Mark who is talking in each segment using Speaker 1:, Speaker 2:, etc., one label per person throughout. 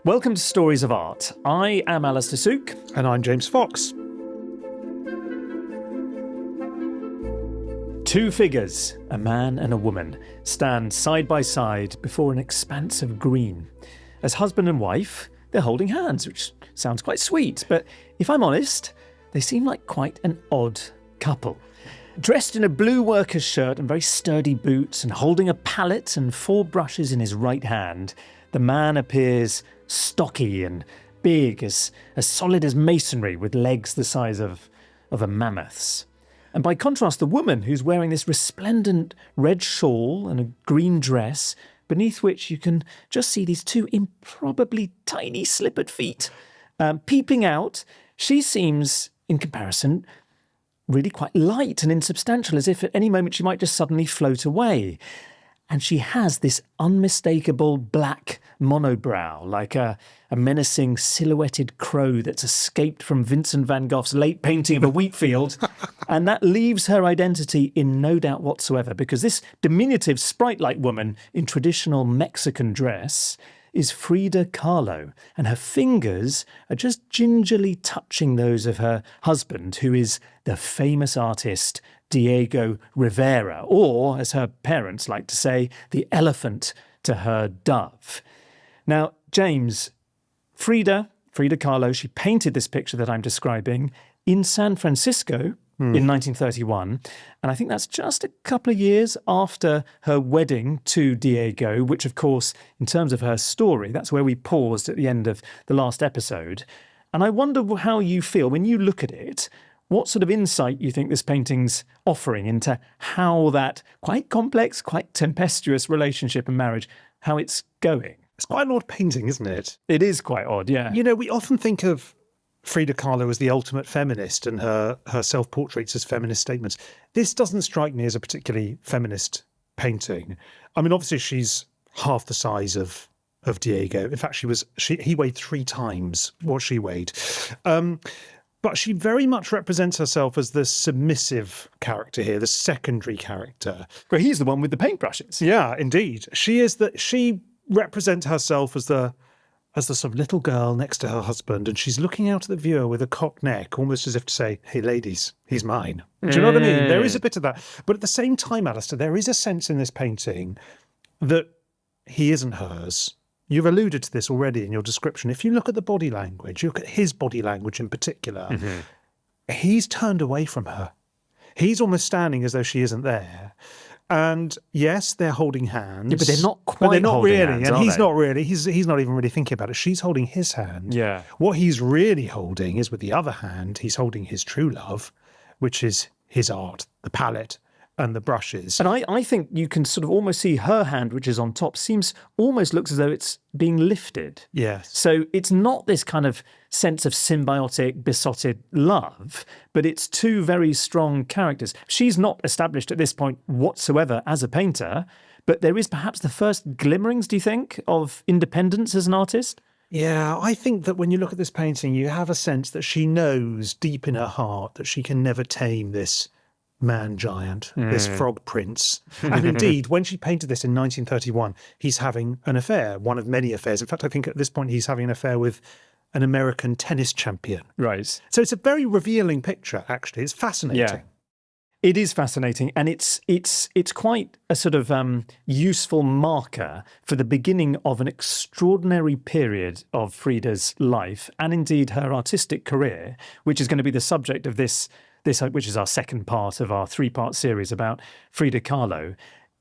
Speaker 1: Welcome to Stories of Art. I am Alastair.
Speaker 2: And I'm James Fox.
Speaker 1: Two figures, a man and a woman, stand side by side before an expanse of green. As husband and wife, they're holding hands, which sounds quite sweet, but if I'm honest, they seem like quite an odd couple. Dressed in a blue worker's shirt and very sturdy boots and holding a palette and 4 brushes in his right hand, the man appears stocky and big, as solid as masonry, with legs the size of a mammoth's. And by contrast, the woman, who's wearing this resplendent red shawl and a green dress, beneath which you can just see these 2 improbably tiny slippered feet peeping out, she seems, in comparison, really quite light and insubstantial, as if at any moment she might just suddenly float away. And she has this unmistakable black monobrow, like a menacing silhouetted crow that's escaped from Vincent van Gogh's late painting of a wheat field. And that leaves her identity in no doubt whatsoever, because this diminutive sprite-like woman in traditional Mexican dress is Frida Kahlo, and her fingers are just gingerly touching those of her husband, who is the famous artist Diego Rivera, or, as her parents like to say, the elephant to her dove. Now, James, Frida Kahlo, she painted this picture that I'm describing in San Francisco in 1931, and I think that's just a couple of years after her wedding to Diego, which, of course, in terms of her story, that's where we paused at the end of the last episode. And I wonder how you feel when you look at it. What sort of insight you think this painting's offering into how that quite complex, quite tempestuous relationship and marriage, how it's going?
Speaker 2: It's quite an odd painting, isn't it?
Speaker 1: It is quite odd, yeah.
Speaker 2: You know, we often think of Frida Kahlo as the ultimate feminist and her self-portraits as feminist statements. This doesn't strike me as a particularly feminist painting. I mean, obviously she's half the size of Diego. In fact, he weighed 3 times what she weighed. But she very much represents herself as the submissive character here, the secondary character.
Speaker 1: Well, he's the one with the paintbrushes.
Speaker 2: Yeah, indeed. She represents herself as the sort of little girl next to her husband, and she's looking out at the viewer with a cocked neck, almost as if to say, hey, ladies, he's mine. Do you know what I mean? There is a bit of that. But at the same time, Alastair, there is a sense in this painting that he isn't hers. You've alluded to this already in your description. If you look at the body language, you look at his body language in particular, he's turned away from her. He's almost standing as though she isn't there. And yes, they're holding hands.
Speaker 1: Yeah, but they're not quite
Speaker 2: But they're not
Speaker 1: holding
Speaker 2: really.
Speaker 1: hands,
Speaker 2: And
Speaker 1: are
Speaker 2: he's
Speaker 1: they?
Speaker 2: not really. He's not even really thinking about it. She's holding his hand.
Speaker 1: Yeah.
Speaker 2: What he's really holding is, with the other hand, he's holding his true love, which is his art, the palette and the brushes.
Speaker 1: And I think you can sort of almost see her hand, which is on top, almost looks as though it's being lifted.
Speaker 2: Yes.
Speaker 1: So it's not this kind of sense of symbiotic, besotted love, but it's 2 very strong characters. She's not established at this point whatsoever as a painter, but there is perhaps the first glimmerings, do you think, of independence as an artist?
Speaker 2: Yeah, I think that when you look at this painting, you have a sense that she knows deep in her heart that she can never tame this man giant, this frog prince. And indeed, when she painted this in 1931, he's having an affair, one of many affairs. In fact, I think at this point he's having an affair with an American tennis champion.
Speaker 1: Right.
Speaker 2: So it's a very revealing picture, actually. It's fascinating.
Speaker 1: Yeah. It is fascinating, and it's quite a sort of useful marker for the beginning of an extraordinary period of Frida's life, and indeed her artistic career, which is going to be the subject of this which is our second part of our 3-part series about Frida Kahlo,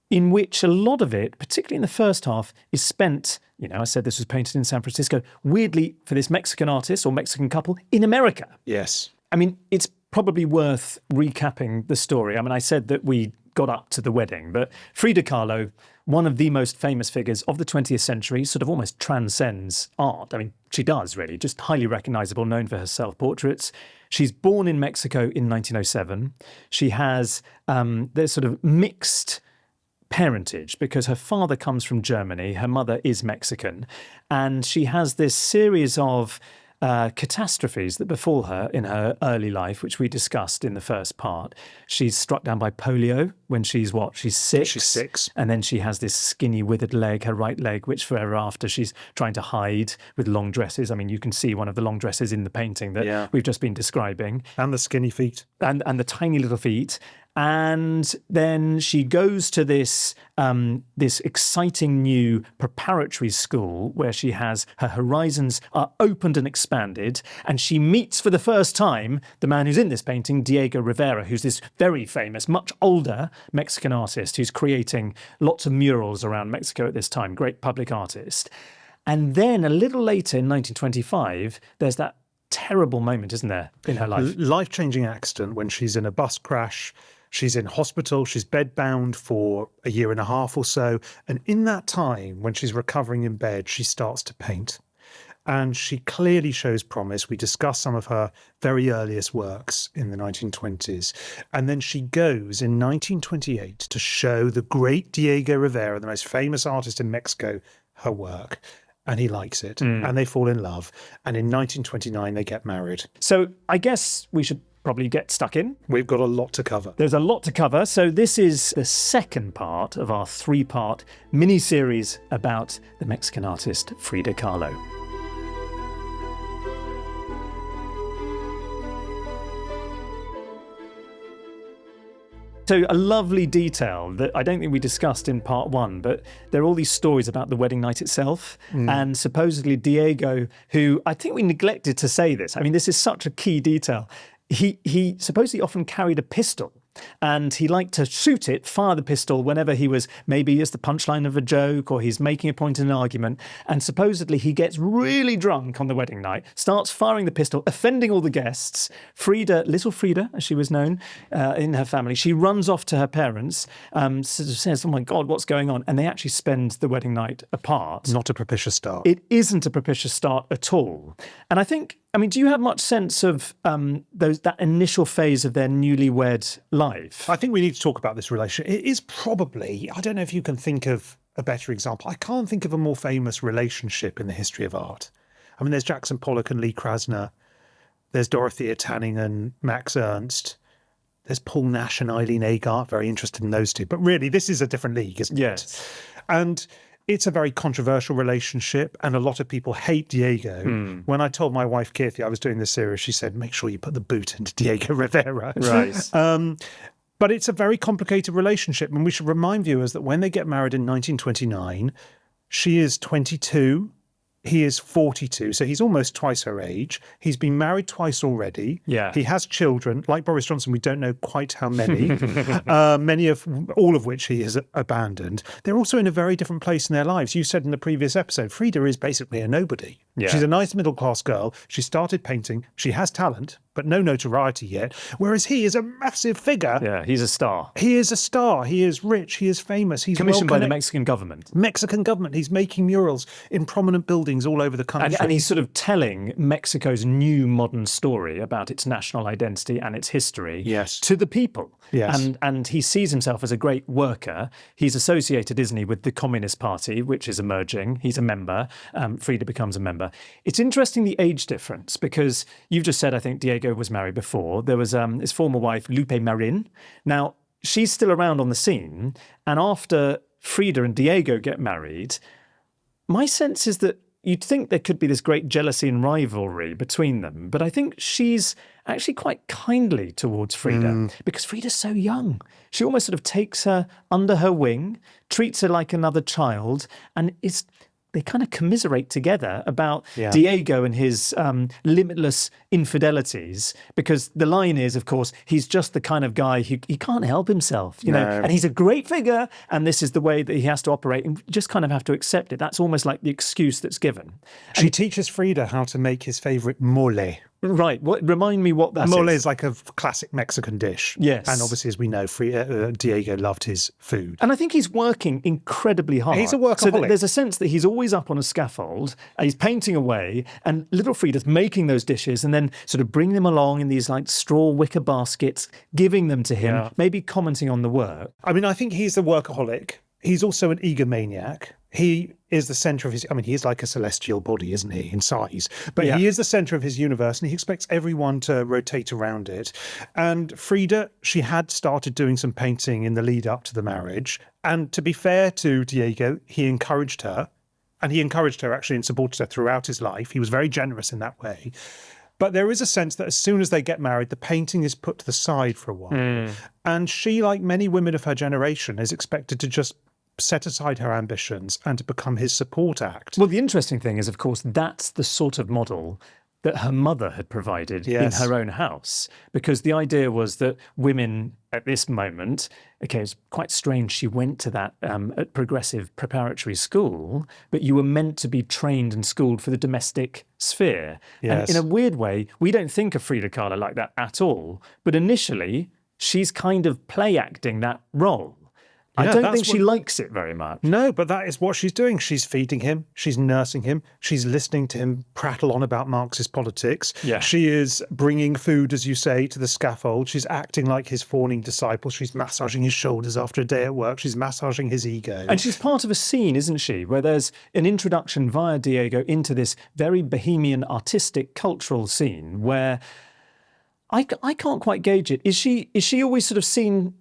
Speaker 1: in which a lot of it, particularly in the first half, is spent, I said this was painted in San Francisco, weirdly for this Mexican artist or Mexican couple in America.
Speaker 2: Yes.
Speaker 1: I mean, it's probably worth recapping the story. I mean, I said that we got up to the wedding, but Frida Kahlo, one of the most famous figures of the 20th century, sort of almost transcends art. I mean, she does really, just highly recognizable, known for her self-portraits. She's born in Mexico in 1907. She has this sort of mixed parentage because her father comes from Germany, her mother is Mexican, and she has this series of catastrophes that befall her in her early life, which we discussed in the first part. She's struck down by polio when she's what? She's 6.
Speaker 2: She's 6.
Speaker 1: And then she has this skinny, withered leg, her right leg, which forever after she's trying to hide with long dresses. I mean, you can see one of the long dresses in the painting that we've just been describing.
Speaker 2: And the skinny feet.
Speaker 1: And the tiny little feet. And then she goes to this this exciting new preparatory school where she has her horizons are opened and expanded, and she meets for the first time the man who's in this painting, Diego Rivera, who's this very famous, much older Mexican artist who's creating lots of murals around Mexico at this time, great public artist. And then a little later in 1925, there's that terrible moment, isn't there, in her life?
Speaker 2: Life-changing accident when she's in a bus crash. She's in hospital. She's bedbound for a year and a half or so. And in that time, when she's recovering in bed, she starts to paint. And she clearly shows promise. We discuss some of her very earliest works in the 1920s. And then she goes in 1928 to show the great Diego Rivera, the most famous artist in Mexico, her work. And he likes it. And they fall in love. And in 1929, they get married.
Speaker 1: So I guess we should probably get stuck in.
Speaker 2: We've got a lot to cover.
Speaker 1: There's a lot to cover. So this is the second part of our 3-part mini-series about the Mexican artist Frida Kahlo. So a lovely detail that I don't think we discussed in part 1, but there are all these stories about the wedding night itself. And supposedly Diego, who I think we neglected to say this. I mean, this is such a key detail. He supposedly often carried a pistol, and he liked to shoot it, fire the pistol whenever he was maybe as the punchline of a joke or he's making a point in an argument. And supposedly he gets really drunk on the wedding night, starts firing the pistol, offending all the guests. Frida, little Frida, as she was known in her family, she runs off to her parents, sort of says, "Oh my God, what's going on?" And they actually spend the wedding night apart.
Speaker 2: Not a propitious start.
Speaker 1: It isn't a propitious start at all. And I mean, do you have much sense of that initial phase of their newlywed life?
Speaker 2: I think we need to talk about this relationship. It is probably, I don't know if you can think of a better example. I can't think of a more famous relationship in the history of art. I mean, there's Jackson Pollock and Lee Krasner. There's Dorothea Tanning and Max Ernst. There's Paul Nash and Eileen Agart, very interested in those two. But really, this is a different league, isn't
Speaker 1: Yes.
Speaker 2: it? And it's a very controversial relationship, and a lot of people hate Diego. When I told my wife, Kirthi, I was doing this series, she said, make sure you put the boot into Diego Rivera.
Speaker 1: Right.
Speaker 2: But it's a very complicated relationship, and we should remind viewers that when they get married in 1929, she is 22, he is 42, so he's almost twice her age. He's been married twice already.
Speaker 1: Yeah.
Speaker 2: He has children. Like Boris Johnson, we don't know quite how many, all of which he has abandoned. They're also in a very different place in their lives. You said in the previous episode, Frida is basically a nobody.
Speaker 1: Yeah.
Speaker 2: She's a nice middle-class girl. She started painting. She has talent, but no notoriety yet, whereas he is a massive figure.
Speaker 1: Yeah, he's a star.
Speaker 2: He is a star. He is rich. He is famous. He's
Speaker 1: Commissioned by the
Speaker 2: well-connected.
Speaker 1: Mexican government.
Speaker 2: Mexican government. He's making murals in prominent buildings all over the country.
Speaker 1: And he's sort of telling Mexico's new modern story about its national identity and its history to the people.
Speaker 2: Yes.
Speaker 1: And he sees himself as a great worker. He's associated, isn't he, with the Communist Party, which is emerging. He's a member. Frida becomes a member. It's interesting, the age difference, because you've just said, I think, Diego was married before. There was his former wife, Lupe Marin. Now, she's still around on the scene. And after Frida and Diego get married, my sense is that you'd think there could be this great jealousy and rivalry between them. But I think she's actually quite kindly towards Frida because Frida's so young. She almost sort of takes her under her wing, treats her like another child, and they kind of commiserate together about Diego and his limitless infidelities, because the line is, of course, he's just the kind of guy who he can't help himself, you know, and he's a great figure, and this is the way that he has to operate, and you just kind of have to accept it. That's almost like the excuse that's given.
Speaker 2: She teaches Frida how to make his favourite mole.
Speaker 1: Right. Remind me what that is.
Speaker 2: Mole is like a classic Mexican dish.
Speaker 1: Yes.
Speaker 2: And obviously, as we know, Diego loved his food.
Speaker 1: And I think he's working incredibly hard.
Speaker 2: He's a workaholic.
Speaker 1: So there's a sense that he's always up on a scaffold, and he's painting away, and little Frida's making those dishes and then sort of bringing them along in these like straw wicker baskets, giving them to him, maybe commenting on the work.
Speaker 2: I mean, I think he's a workaholic. He's also an egomaniac. He is the center of his, I mean, he is like a celestial body, isn't he, in size? But
Speaker 1: Yeah.
Speaker 2: he is the center of his universe, and he expects everyone to rotate around it. And Frida, she had started doing some painting in the lead up to the marriage. And to be fair to Diego, he encouraged her. And he encouraged her actually and supported her throughout his life. He was very generous in that way. But there is a sense that as soon as they get married, the painting is put to the side for a while. And she, like many women of her generation, is expected to just set aside her ambitions and to become his support act.
Speaker 1: Well, the interesting thing is, of course, that's the sort of model that her mother had provided in her own house, because the idea was that women at this moment, okay, it's quite strange she went to that at progressive preparatory school, but you were meant to be trained and schooled for the domestic sphere. And in a weird way, we don't think of Frida Kahlo like that at all, but initially she's kind of play acting that role. I don't think she likes it very much.
Speaker 2: No, but that is what she's doing. She's feeding him. She's nursing him. She's listening to him prattle on about Marxist politics.
Speaker 1: Yeah.
Speaker 2: She is bringing food, as you say, to the scaffold. She's acting like his fawning disciple. She's massaging his shoulders after a day at work. She's massaging his ego.
Speaker 1: And she's part of a scene, isn't she, where there's an introduction via Diego into this very bohemian, artistic, cultural scene where I can't quite gauge it. Is she always sort of seen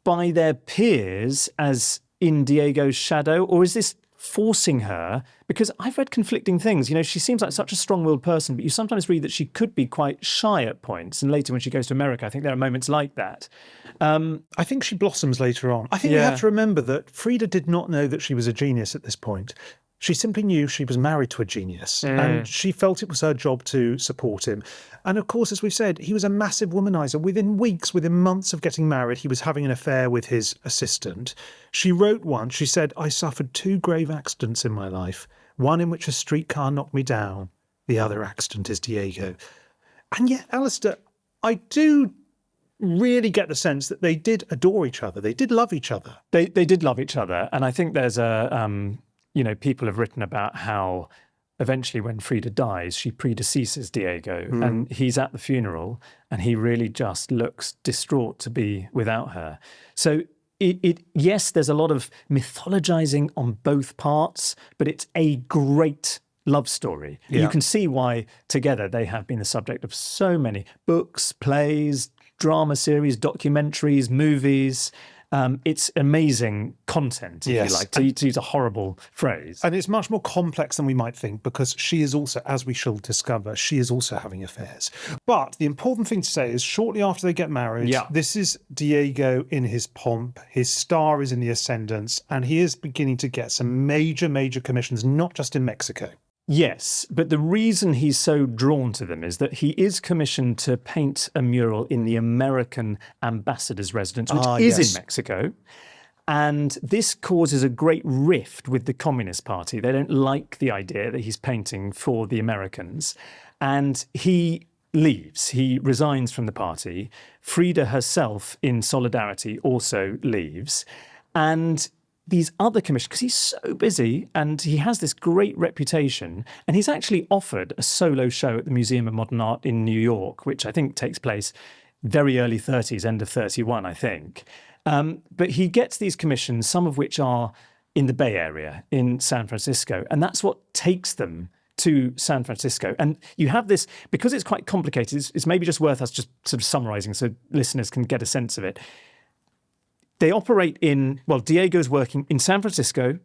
Speaker 1: by their peers as in Diego's shadow, or is this forcing her? Because I've read conflicting things. You know, she seems like such a strong-willed person, but you sometimes read that she could be quite shy at points. And later when she goes to America, I think there are moments like that.
Speaker 2: I think she blossoms later on. I think you have to remember that Frida did not know that she was a genius at this point. She simply knew she was married to a genius, and she felt it was her job to support him. And of course, as we've said, he was a massive womanizer. Within weeks, within months of getting married, he was having an affair with his assistant. She wrote once, she said, "I suffered 2 grave accidents in my life, one in which a streetcar knocked me down. The other accident is Diego." And yet, Alastair, I do really get the sense that they did adore each other. They did love each other.
Speaker 1: They did love each other. And I think there's people have written about how eventually when Frida dies, she predeceases Diego and he's at the funeral and he really just looks distraught to be without her. So yes, there's a lot of mythologizing on both parts, but it's a great love story.
Speaker 2: Yeah.
Speaker 1: You can see why together they have been the subject of so many books, plays, drama series, documentaries, movies. It's amazing content, if you like, to use a horrible phrase.
Speaker 2: And it's much more complex than we might think, because she is also, as we shall discover, she is also having affairs. But the important thing to say is shortly after they get married, this is Diego in his pomp, his star is in the ascendance, and he is beginning to get some major, major commissions, not just in Mexico.
Speaker 1: Yes, but the reason he's so drawn to them is that he is commissioned to paint a mural in the American ambassador's residence, which is in Mexico. And this causes a great rift with the Communist Party. They don't like the idea that he's painting for the Americans. And he leaves. He resigns from the party. Frida herself, in solidarity, also leaves. And these other commissions, because he's so busy and he has this great reputation, and he's actually offered a solo show at the Museum of Modern Art in New York, which I think takes place very early 30s, end of 31, I think. But he gets these commissions, some of which are in the Bay Area, in San Francisco, and that's what takes them to San Francisco. And you have this, because it's quite complicated, it's maybe just worth us just sort of summarising so listeners can get a sense of it. They operate Diego's working in San Francisco,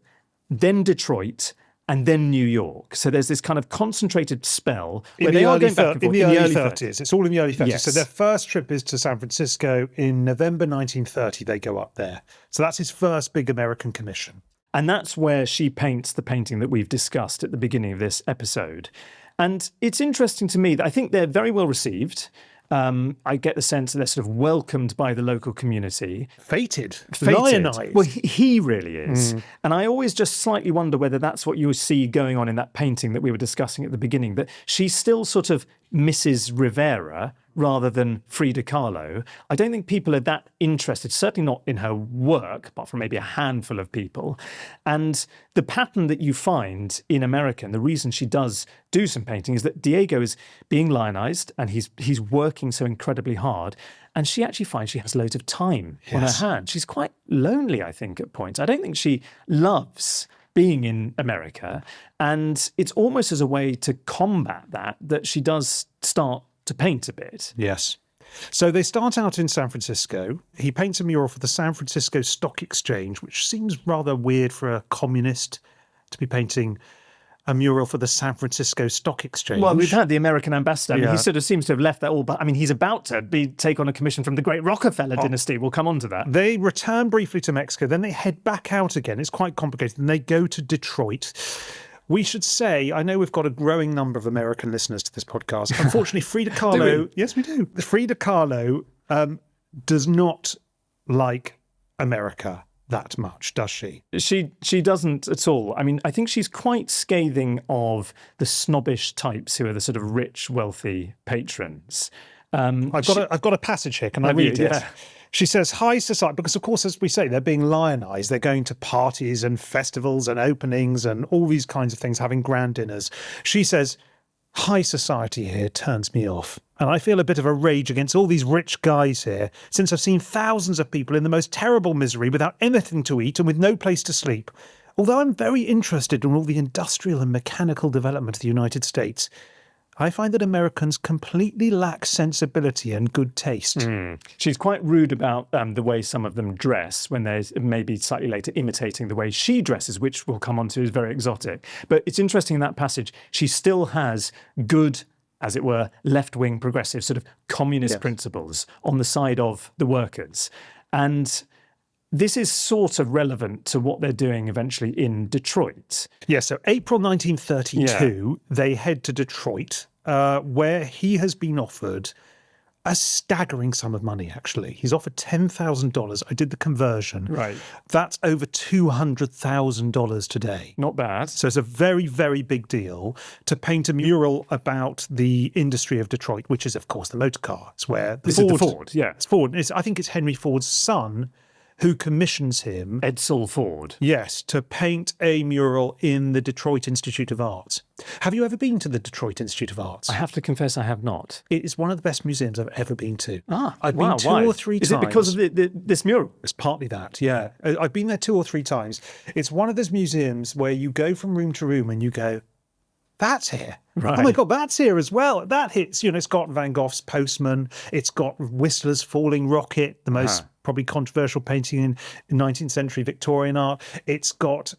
Speaker 1: then Detroit, and then New York. So there's this kind of concentrated spell where they are going back and forth.
Speaker 2: In the early 30s. It's all in the early 30s.
Speaker 1: Yes.
Speaker 2: So their first trip is to San Francisco. In November 1930, they go up there. So that's his first big American commission.
Speaker 1: And that's where she paints the painting that we've discussed at the beginning of this episode. And it's interesting to me that I think they're very well received. I get the sense that they're sort of welcomed by the local community.
Speaker 2: Fated. Lionized.
Speaker 1: Well, he really is. And I always just slightly wonder whether that's what you see going on in that painting that we were discussing at the beginning, that she's still sort of Mrs. Rivera rather than Frida Kahlo. I don't think people are that interested, certainly not in her work, apart from maybe a handful of people. And the pattern that you find in America, and the reason she does do some painting, is that Diego is being lionized and he's working so incredibly hard. And she actually finds she has loads of time on her hands. She's quite lonely, I think, at points. I don't think she loves being in America. And it's almost as a way to combat that she does start to paint a bit.
Speaker 2: Yes. So they start out in San Francisco. He paints a mural for the San Francisco Stock Exchange, which seems rather weird for a communist to be painting a mural for the San Francisco Stock Exchange.
Speaker 1: Well, we've had the American ambassador. I mean,
Speaker 2: Yeah.
Speaker 1: he sort of seems to have left that all. But I mean, he's about to take on a commission from the great Rockefeller dynasty. We'll come on to that.
Speaker 2: They return briefly to Mexico, then they head back out again. It's quite complicated. And they go to Detroit. We should say, I know we've got a growing number of American listeners to this podcast. Unfortunately, Frida Kahlo... Yes, we do. Frida Kahlo does not like America that much, does she?
Speaker 1: She doesn't at all. I mean, I think she's quite scathing of the snobbish types who are the sort of rich, wealthy patrons.
Speaker 2: I've got a passage here. Can I read it?
Speaker 1: Yeah.
Speaker 2: She says, high society, because of course, as we say, they're being lionized. They're going to parties and festivals and openings and all these kinds of things, having grand dinners. She says, high society here turns me off. And I feel a bit of a rage against all these rich guys here, since I've seen thousands of people in the most terrible misery without anything to eat and with no place to sleep. Although I'm very interested in all the industrial and mechanical development of the United States, I find that Americans completely lack sensibility and good taste.
Speaker 1: She's quite rude about the way some of them dress when they're maybe slightly later imitating the way she dresses, which we'll come on to is very exotic. But it's interesting in that passage, she still has good, as it were, left-wing progressive sort of communist principles on the side of the workers. And this is sort of relevant to what they're doing eventually in Detroit.
Speaker 2: Yeah, so April 1932, they head to Detroit, where he has been offered a staggering sum of money, actually. He's offered $10,000. I did the conversion.
Speaker 1: Right.
Speaker 2: That's over $200,000 today.
Speaker 1: Not bad.
Speaker 2: So it's a very, very big deal to paint a mural about the industry of Detroit, which is, of course, the motor car. It's where
Speaker 1: This is the Ford, yeah.
Speaker 2: It's Ford. I think it's Henry Ford's son who commissions him,
Speaker 1: Edsel Ford.
Speaker 2: yes, to paint a mural in the Detroit Institute of Arts. Have you ever been to the Detroit Institute of Arts?
Speaker 1: I have to confess I have not.
Speaker 2: It is one of the best museums I've ever been to.
Speaker 1: I've
Speaker 2: been two or three times.
Speaker 1: Is it because of this mural?
Speaker 2: It's partly that, yeah. I've been there 2 or 3 times. It's one of those museums where you go from room to room and you go, that's here.
Speaker 1: Right.
Speaker 2: Oh my God, that's here as well. That hits, it's got Van Gogh's Postman. It's got Whistler's Falling Rocket, the most probably controversial painting in 19th century Victorian art. It's got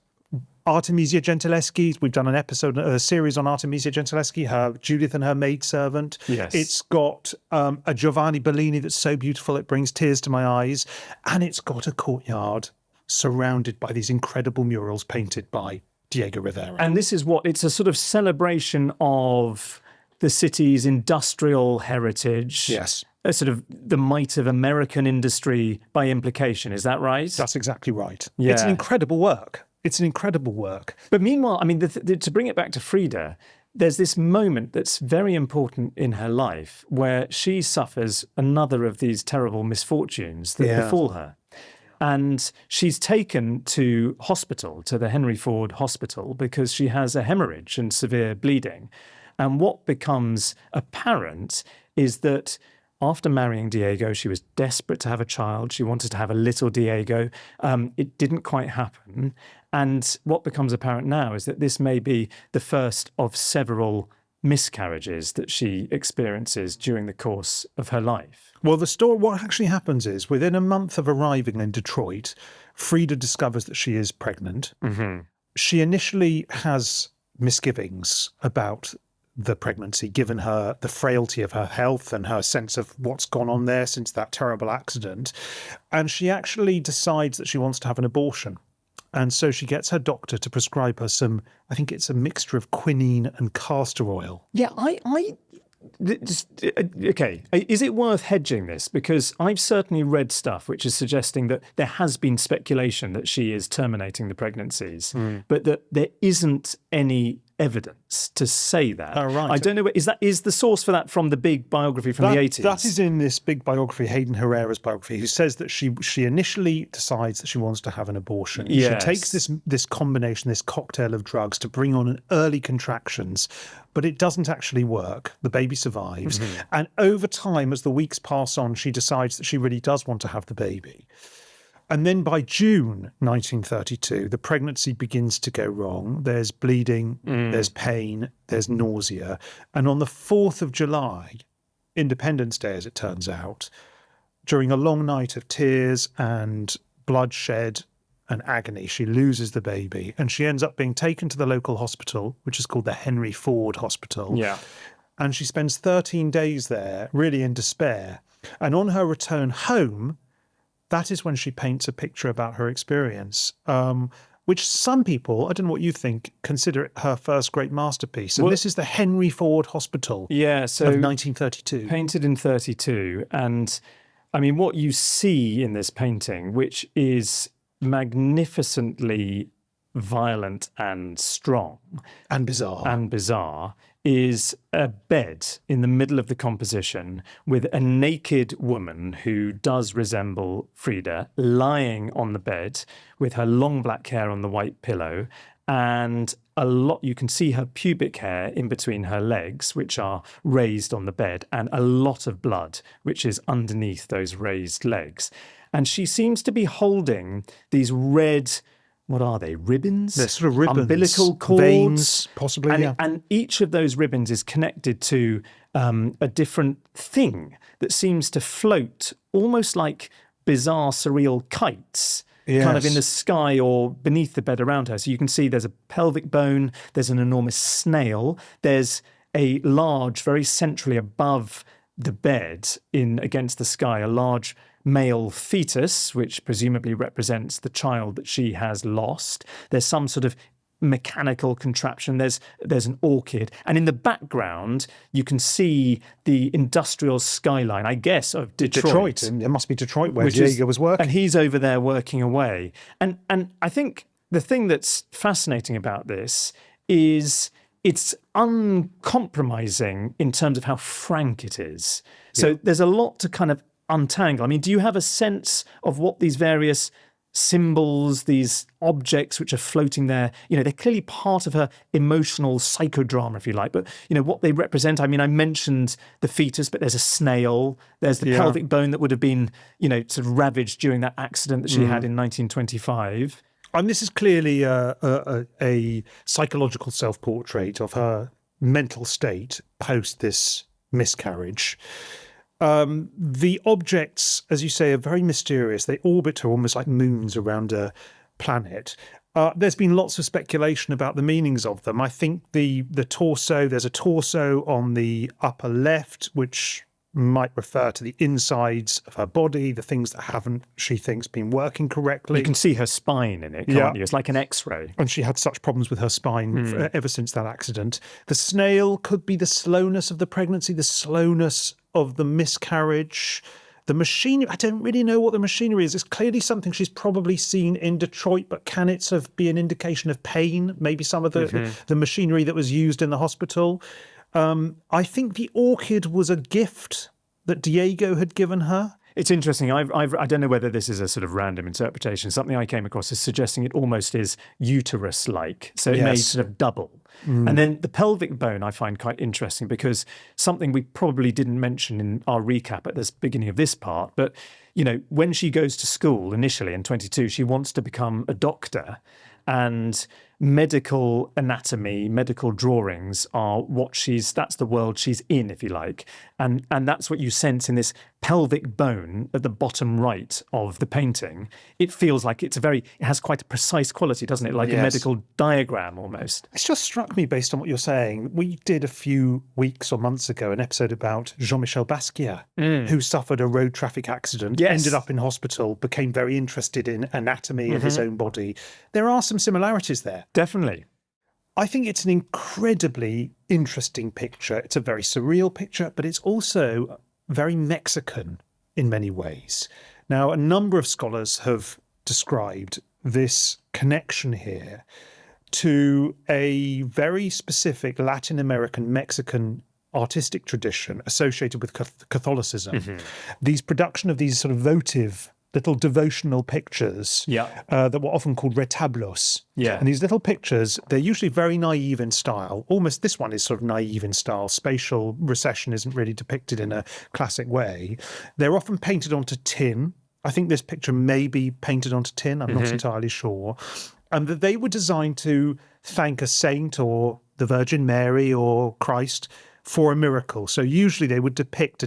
Speaker 2: Artemisia Gentileschi. We've done a series on Artemisia Gentileschi, her Judith and her maidservant.
Speaker 1: Yes.
Speaker 2: It's got a Giovanni Bellini that's so beautiful it brings tears to my eyes. And it's got a courtyard surrounded by these incredible murals painted by Diego Rivera.
Speaker 1: And this is it's a sort of celebration of the city's industrial heritage.
Speaker 2: Yes.
Speaker 1: A sort of the might of American industry by implication. Is that right?
Speaker 2: That's exactly right.
Speaker 1: Yeah.
Speaker 2: It's an incredible work. It's an incredible work.
Speaker 1: But meanwhile, I mean, to bring it back to Frieda, there's this moment that's very important in her life where she suffers another of these terrible misfortunes that befall her. And she's taken to hospital, to the Henry Ford Hospital, because she has a hemorrhage and severe bleeding. And what becomes apparent is that after marrying Diego, she was desperate to have a child. She wanted to have a little Diego. It didn't quite happen. And what becomes apparent now is that this may be the first of several miscarriages that she experiences during the course of her life.
Speaker 2: Well, what actually happens is within a month of arriving in Detroit, Frieda discovers that she is pregnant.
Speaker 1: Mm-hmm.
Speaker 2: She initially has misgivings about the pregnancy, given her the frailty of her health and her sense of what's gone on there since that terrible accident. And she actually decides that she wants to have an abortion. And so she gets her doctor to prescribe her I think it's a mixture of quinine and castor oil.
Speaker 1: Yeah, okay, is it worth hedging this? Because I've certainly read stuff which is suggesting that there has been speculation that she is terminating the pregnancies, but that there isn't any evidence to say that.
Speaker 2: Oh, right.
Speaker 1: I don't know. Is the source for that from the big biography from the 80s?
Speaker 2: That is in this big biography, Hayden Herrera's biography, who says that she initially decides that she wants to have an abortion.
Speaker 1: Yes.
Speaker 2: She takes this combination, this cocktail of drugs to bring on an early contractions, but it doesn't actually work. The baby survives. Mm-hmm. And over time, as the weeks pass on, she decides that she really does want to have the baby. And then by June 1932, the pregnancy begins to go wrong. There's bleeding, there's pain, there's nausea. And on the 4th of July, Independence Day, as it turns out, during a long night of tears and bloodshed and agony, she loses the baby, and she ends up being taken to the local hospital, which is called the Henry Ford Hospital.
Speaker 1: Yeah.
Speaker 2: And she spends 13 days there, really in despair. And on her return home, that is when she paints a picture about her experience, which some people, I don't know what you think, consider it her first great masterpiece. And this is the Henry Ford Hospital
Speaker 1: so
Speaker 2: of 1932.
Speaker 1: Painted in 32. And I mean, what you see in this painting, which is magnificently violent and strong
Speaker 2: And bizarre.
Speaker 1: Is a bed in the middle of the composition with a naked woman who does resemble Frieda lying on the bed with her long black hair on the white pillow, and you can see her pubic hair in between her legs, which are raised on the bed, and a lot of blood, which is underneath those raised legs. And she seems to be holding these red, what are they, ribbons?
Speaker 2: They're sort of ribbons.
Speaker 1: Umbilical cords.
Speaker 2: Veins, possibly,
Speaker 1: And each of those ribbons is connected to a different thing that seems to float almost like bizarre, surreal kites, kind of in the sky or beneath the bed around her. So you can see there's a pelvic bone, there's an enormous snail, there's a large, very centrally above the bed against the sky, a large male fetus, which presumably represents the child that she has lost. There's some sort of mechanical contraption. There's an orchid. And in the background, you can see the industrial skyline, I guess, of Detroit.
Speaker 2: It must be Detroit where Diego was working.
Speaker 1: And he's over there working away. And I think the thing that's fascinating about this is it's uncompromising in terms of how frank it is. So there's a lot to kind of untangle. I mean, do you have a sense of what these various symbols, these objects which are floating there, they're clearly part of her emotional psychodrama, if you like, but, what they represent? I mean, I mentioned the fetus, but there's a snail, there's the pelvic bone that would have been, sort of ravaged during that accident that she had in 1925.
Speaker 2: And this is clearly a psychological self-portrait of her mental state post this miscarriage. The objects, as you say, are very mysterious. They orbit her almost like moons around a planet. There's been lots of speculation about the meanings of them. I think the torso, there's a torso on the upper left, which might refer to the insides of her body, the things that haven't, she thinks, been working correctly.
Speaker 1: You can see her spine in it, can't you? It's like an X-ray.
Speaker 2: And she had such problems with her spine ever since that accident. The snail could be the slowness of the pregnancy, the slowness of the miscarriage. The machinery, I don't really know what the machinery is. It's clearly something she's probably seen in Detroit, but can it sort of be an indication of pain? Maybe some of the machinery that was used in the hospital. I think the orchid was a gift that Diego had given her.
Speaker 1: It's interesting. I don't know whether this is a sort of random interpretation. Something I came across is suggesting it almost is uterus-like. So it may sort of double. And then the pelvic bone I find quite interesting because something we probably didn't mention in our recap at the beginning of this part, but, when she goes to school initially in 22, she wants to become a doctor. And medical anatomy, medical drawings are that's the world she's in, if you like. And that's what you sense in this pelvic bone at the bottom right of the painting. It feels like it has quite a precise quality, doesn't it? Like a medical diagram almost.
Speaker 2: It's just struck me based on what you're saying. We did a few weeks or months ago an episode about Jean-Michel Basquiat, who suffered a road traffic accident, ended up in hospital, became very interested in anatomy of his own body. There are some similarities there.
Speaker 1: Definitely.
Speaker 2: I think it's an incredibly interesting picture. It's a very surreal picture, but it's also very Mexican in many ways. Now, a number of scholars have described this connection here to a very specific Latin American Mexican artistic tradition associated with Catholicism. These production of these sort of votive little devotional pictures that were often called retablos. And these little pictures, they're usually very naive in style. Almost this one is sort of naive in style. Spatial recession isn't really depicted in a classic way. They're often painted onto tin. I think this picture may be painted onto tin. I'm not entirely sure. And that they were designed to thank a saint or the Virgin Mary or Christ for a miracle. So usually they would depict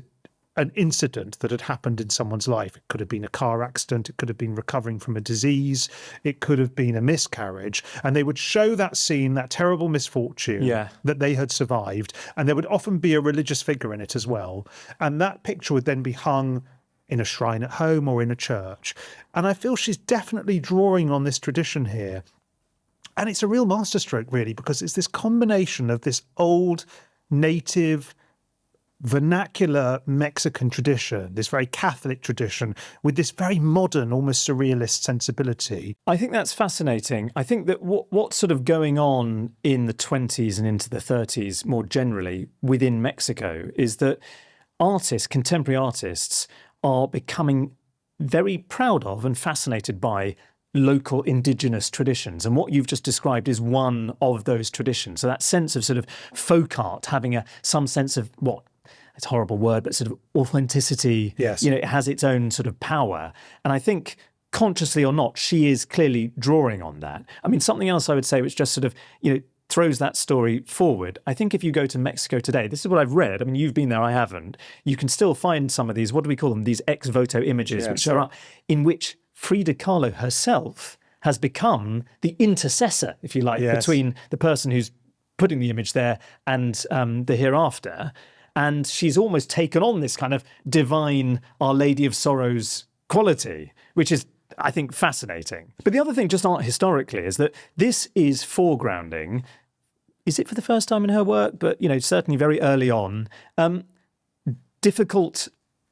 Speaker 2: an incident that had happened in someone's life. It could have been a car accident. It could have been recovering from a disease. It could have been a miscarriage. And they would show that scene, that terrible misfortune that they had survived. And there would often be a religious figure in it as well. And that picture would then be hung in a shrine at home or in a church. And I feel she's definitely drawing on this tradition here. And it's a real masterstroke, really, because it's this combination of this old, native, vernacular Mexican tradition, this very Catholic tradition, with this very modern, almost surrealist sensibility.
Speaker 1: I think that's fascinating. I think that what's sort of going on in the 20s and into the 30s more generally within Mexico is that artists, contemporary artists, are becoming very proud of and fascinated by local indigenous traditions. And what you've just described is one of those traditions. So that sense of sort of folk art having some sense of it's a horrible word, but sort of authenticity.
Speaker 2: Yes.
Speaker 1: It has its own sort of power. And I think consciously or not, she is clearly drawing on that. I mean, something else I would say, which just sort of, throws that story forward. I think if you go to Mexico today, this is what I've read. I mean, you've been there, I haven't. You can still find some of these, what do we call them? These ex voto images, which are in which Frida Kahlo herself has become the intercessor, if you like, between the person who's putting the image there and the hereafter. And she's almost taken on this kind of divine Our Lady of Sorrows quality, which is, I think, fascinating. But the other thing, just art historically, is that this is foregrounding, is it for the first time in her work? But, certainly very early on, difficult,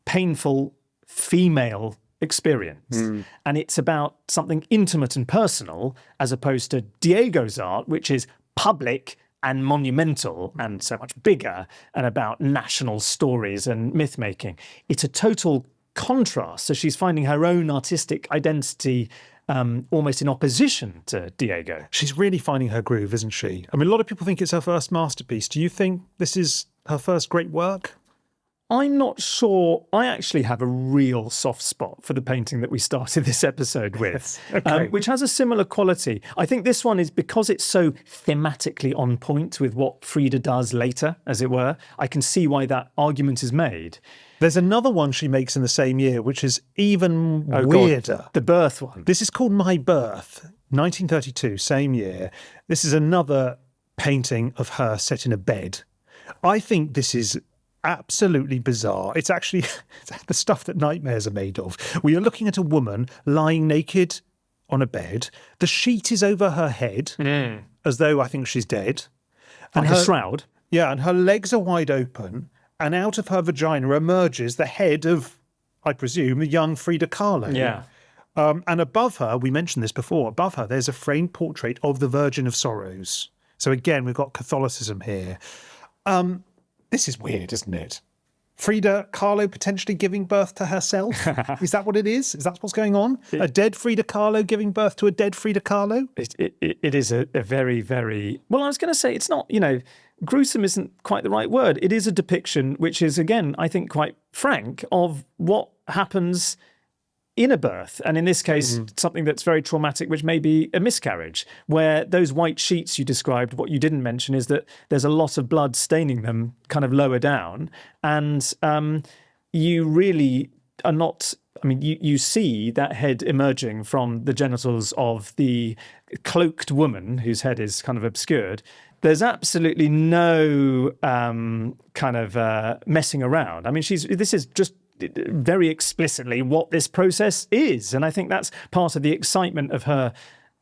Speaker 1: painful female experience. And it's about something intimate and personal, as opposed to Diego's art, which is public and monumental and so much bigger and about national stories and myth-making. It's a total contrast. So she's finding her own artistic identity almost in opposition to Diego.
Speaker 2: She's really finding her groove, isn't she? I mean, a lot of people think it's her first masterpiece. Do you think this is her first great work?
Speaker 1: I'm not sure. I actually have a real soft spot for the painting that we started this episode with, which has a similar quality. I think this one is, because it's so thematically on point with what Frieda does later, as it were, I can see why that argument is made.
Speaker 2: There's another one she makes in the same year, which is even weirder.
Speaker 1: God, the birth one.
Speaker 2: This is called My Birth, 1932, same year. This is another painting of her set in a bed. I think this is absolutely bizarre. It's actually the stuff that nightmares are made of. We are looking at a woman lying naked on a bed. The sheet is over her head, as though I think she's dead.
Speaker 1: Like a shroud?
Speaker 2: Yeah, and her legs are wide open, and out of her vagina emerges the head of, I presume, the young Frida Kahlo.
Speaker 1: Yeah.
Speaker 2: And above her, we mentioned this before, above her there's a framed portrait of the Virgin of Sorrows. So again, we've got Catholicism here. This is weird, isn't it? Frida Kahlo potentially giving birth to herself? Is that what it is? Is that what's going on? A dead Frida Kahlo giving birth to a dead Frida Kahlo?
Speaker 1: It is a very, very... Well, I was going to say, it's not, gruesome isn't quite the right word. It is a depiction which is, again, I think quite frank of what happens in a birth, and in this case, something that's very traumatic, which may be a miscarriage, where those white sheets you described, what you didn't mention is that there's a lot of blood staining them kind of lower down, and you really are not... I mean, you see that head emerging from the genitals of the cloaked woman whose head is kind of obscured. There's absolutely no kind of messing around. I mean, this is just very explicitly what this process is. And I think that's part of the excitement of her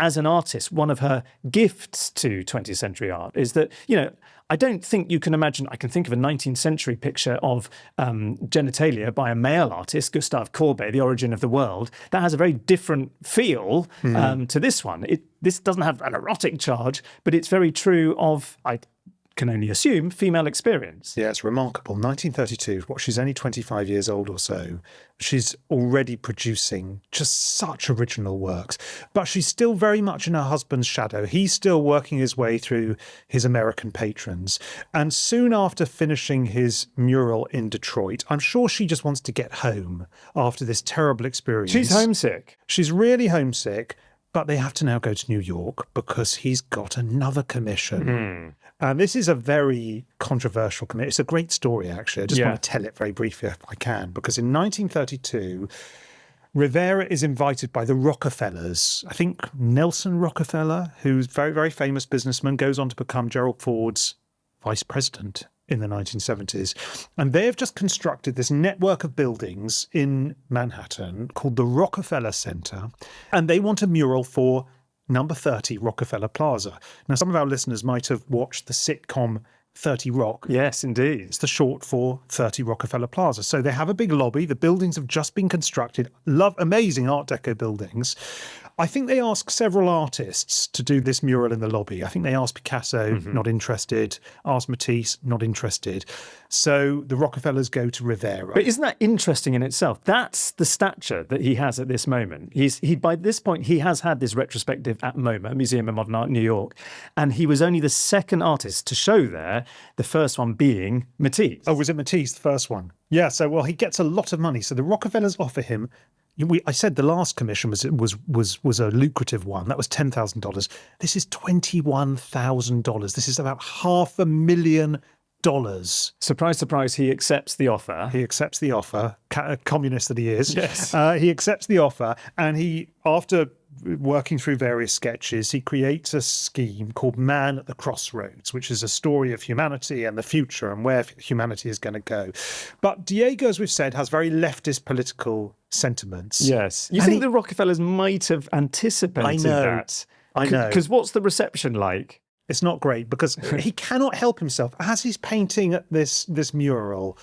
Speaker 1: as an artist. One of her gifts to 20th century art is that, I don't think you can imagine, I can think of a 19th century picture of genitalia by a male artist, Gustave Courbet, The Origin of the World, that has a very different feel to this one. This doesn't have an erotic charge, but it's very true of, can only assume, female experience.
Speaker 2: Yeah, it's remarkable. 1932, she's only 25 years old or so. She's already producing just such original works. But she's still very much in her husband's shadow. He's still working his way through his American patrons. And soon after finishing his mural in Detroit, I'm sure she just wants to get home after this terrible experience.
Speaker 1: She's homesick.
Speaker 2: She's really homesick. But they have to now go to New York because he's got another commission. And this is a very controversial commission. It's a great story, actually. I just want to tell it very briefly if I can, because in 1932, Rivera is invited by the Rockefellers. I think Nelson Rockefeller, who's a very, very famous businessman, goes on to become Gerald Ford's vice president in the 1970s. And they have just constructed this network of buildings in Manhattan called the Rockefeller Center. And they want a mural for number 30 Rockefeller Plaza. Now, some of our listeners might have watched the sitcom 30 Rock.
Speaker 1: Yes, indeed.
Speaker 2: It's the short for 30 Rockefeller Plaza. So they have a big lobby. The buildings have just been constructed. Amazing Art Deco buildings. I think they asked several artists to do this mural in the lobby. I think they asked Picasso, not interested. Asked Matisse, not interested. So the Rockefellers go to Rivera.
Speaker 1: But isn't that interesting in itself? That's the stature that he has at this moment. By this point, he has had this retrospective at MoMA, Museum of Modern Art in New York, and he was only the second artist to show there, the first one being Matisse.
Speaker 2: Oh, was it Matisse, the first one? Yeah, so, well, he gets a lot of money. So the Rockefellers offer him... I said the last commission was a lucrative one. That was $10,000. This is $21,000. This is about $500,000.
Speaker 1: Surprise, surprise, he accepts the offer.
Speaker 2: He accepts the offer, communist that he is.
Speaker 1: Yes.
Speaker 2: He accepts the offer, and after working through various sketches, he creates a scheme called Man at the Crossroads, which is a story of humanity and the future and where humanity is going to go. But Diego, as we've said, has very leftist political sentiments.
Speaker 1: Yes. You think the Rockefellers might have anticipated that?
Speaker 2: I know.
Speaker 1: Because what's the reception like?
Speaker 2: It's not great because he cannot help himself. As he's painting this mural,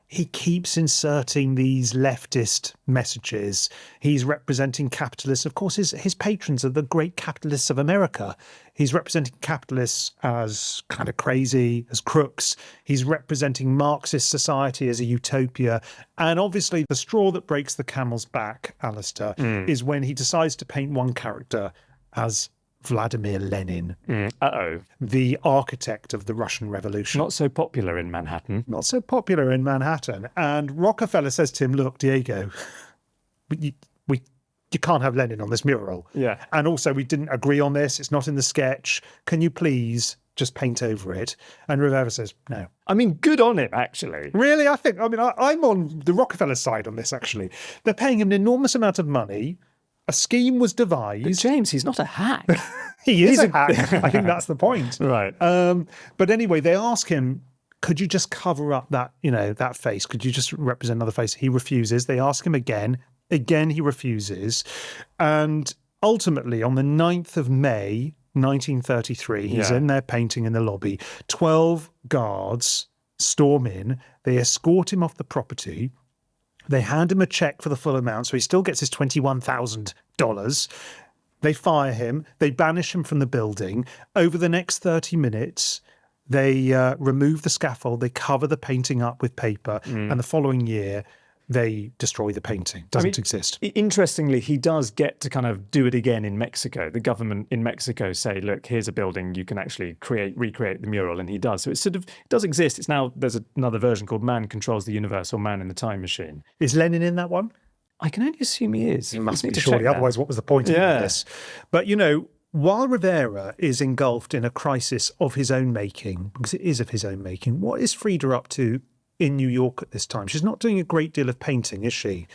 Speaker 2: he keeps inserting these leftist messages. He's representing capitalists. Of course, his patrons are the great capitalists of America. He's representing capitalists as kind of crazy, as crooks. He's representing Marxist society as a utopia. And obviously, the straw that breaks the camel's back, Alastair, is when he decides to paint one character as Vladimir Lenin, the architect of the Russian Revolution.
Speaker 1: Not so popular in Manhattan.
Speaker 2: Not so popular in Manhattan. And Rockefeller says to him, look, Diego, you can't have Lenin on this mural.
Speaker 1: Yeah.
Speaker 2: And also, we didn't agree on this. It's not in the sketch. Can you please just paint over it? And Rivera says, no.
Speaker 1: I mean, good on him, actually.
Speaker 2: Really? I'm on the Rockefeller side on this, actually. They're paying him an enormous amount of money. A scheme was devised.
Speaker 1: But James, he's not a hack.
Speaker 2: He's a hack. I think that's the point.
Speaker 1: Right.
Speaker 2: But anyway, they ask him, could you just cover up that face? Could you just represent another face? He refuses. They ask him again. Again, he refuses. And ultimately, on the 9th of May, 1933, he's in there painting in the lobby. 12 guards storm in. They escort him off the property. They hand him a check for the full amount, so he still gets his $21,000. They fire him. They banish him from the building. Over the next 30 minutes, they remove the scaffold. They cover the painting up with paper. And the following year, they destroy the painting. Doesn't exist.
Speaker 1: Interestingly, he does get to kind of do it again in Mexico. The government in Mexico say, look, here's a building, you can actually recreate the mural, and he does. So it does exist. It's now, there's another version called Man Controls the Universe or Man in the Time Machine.
Speaker 2: Is Lenin in that one?
Speaker 1: I can only assume he is.
Speaker 2: He must be, surely. Otherwise, what was the point of this? But, while Rivera is engulfed in a crisis of his own making, because it is of his own making, what is Frieda up to in New York at this time? She's not doing a great deal of painting, is she?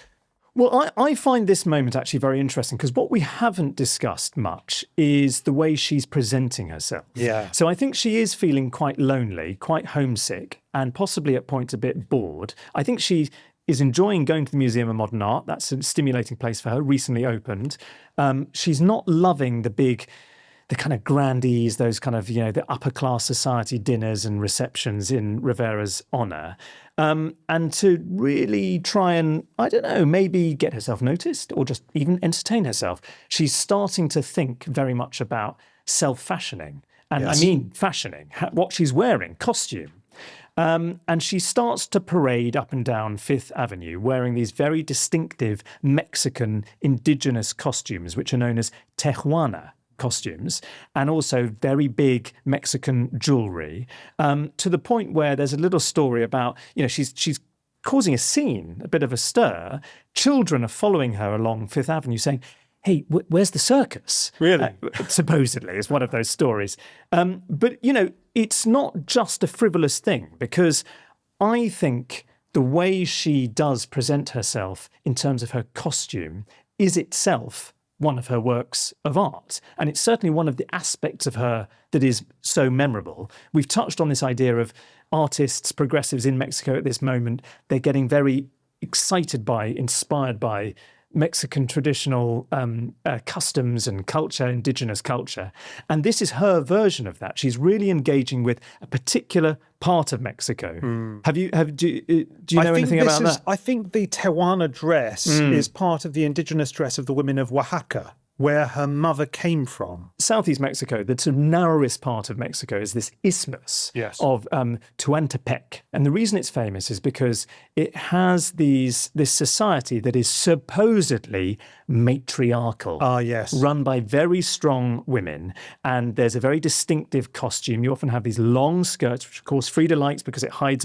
Speaker 1: Well, I find this moment actually very interesting because what we haven't discussed much is the way she's presenting herself.
Speaker 2: Yeah.
Speaker 1: So I think she is feeling quite lonely, quite homesick, and possibly at points a bit bored. I think she is enjoying going to the Museum of Modern Art. That's a stimulating place for her, recently opened. She's not loving the kind of grandees, those kind of, the upper class society dinners and receptions in Rivera's honour. And to really try and, I don't know, maybe get herself noticed or just even entertain herself, she's starting to think very much about self-fashioning And
Speaker 2: Yes.
Speaker 1: I mean fashioning, what she's wearing, costume. And she starts to parade up and down Fifth Avenue wearing these very distinctive Mexican indigenous costumes, which are known as Tejuana costumes, and also very big Mexican jewelry, to the point where there's a little story about, she's causing a scene, a bit of a stir. Children are following her along Fifth Avenue saying, hey, where's the circus?
Speaker 2: Really?
Speaker 1: Supposedly, is one of those stories. But, it's not just a frivolous thing, because I think the way she does present herself in terms of her costume is itself one of her works of art. And it's certainly one of the aspects of her that is so memorable. We've touched on this idea of artists, progressives in Mexico at this moment. They're getting very excited by, inspired by Mexican traditional customs and culture, indigenous culture. And this is her version of that. She's really engaging with a particular part of Mexico. Do you know anything about that?
Speaker 2: I think the Tehuana dress is part of the indigenous dress of the women of Oaxaca, where her mother came from.
Speaker 1: Southeast Mexico, the sort of narrowest part of Mexico, is this isthmus of Tehuantepec. And the reason it's famous is because it has this society that is supposedly matriarchal.
Speaker 2: Ah, yes.
Speaker 1: Run by very strong women. And there's a very distinctive costume. You often have these long skirts, which of course Frida likes because it hides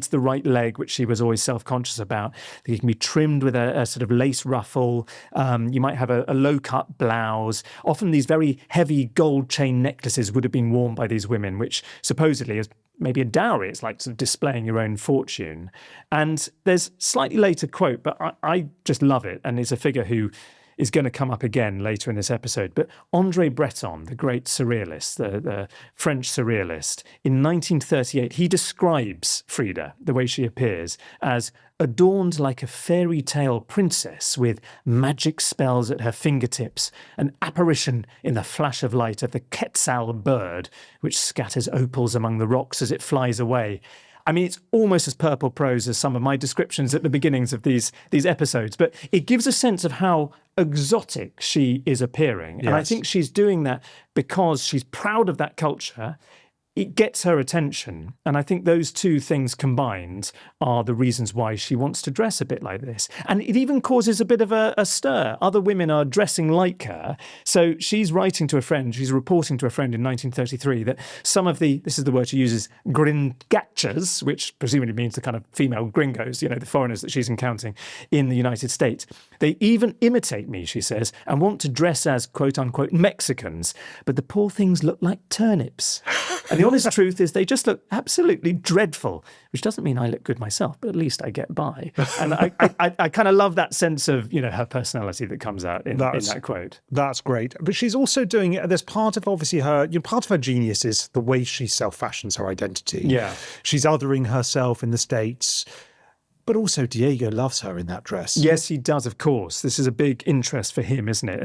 Speaker 1: the right leg, which she was always self-conscious about. They can be trimmed with a sort of lace ruffle. You might have a low-cut blouse. Often these very heavy gold chain necklaces would have been worn by these women, which supposedly is maybe a dowry. It's like sort of displaying your own fortune. And there's slightly later quote, but I just love it. And it's a figure who is going to come up again later in this episode. But André Breton, the great surrealist, the French surrealist, in 1938, he describes Frida, the way she appears, as adorned like a fairy tale princess with magic spells at her fingertips, an apparition in the flash of light of the quetzal bird, which scatters opals among the rocks as it flies away. I mean, it's almost as purple prose as some of my descriptions at the beginnings of these episodes, but it gives a sense of how exotic she is appearing. Yes. And I think she's doing that because she's proud of that culture. It gets her attention. And I think those two things combined are the reasons why she wants to dress a bit like this. And it even causes a bit of a stir. Other women are dressing like her. So she's writing to a friend, she's reporting to a friend in 1933 that some of this is the word she uses, gringachas, which presumably means the kind of female gringos, the foreigners that she's encountering in the United States. They even imitate me, she says, and want to dress as, quote unquote, Mexicans. But the poor things look like turnips. And the honest truth is they just look absolutely dreadful, which doesn't mean I look good myself, but at least I get by. And I kind of love that sense of, her personality that comes out in that quote.
Speaker 2: That's great. But she's also doing it. There's part of obviously part of her genius is the way she self-fashions her identity. Yeah. She's othering herself in the States. But also Diego loves her in that dress.
Speaker 1: Yes, he does, of course. This is a big interest for him, isn't it?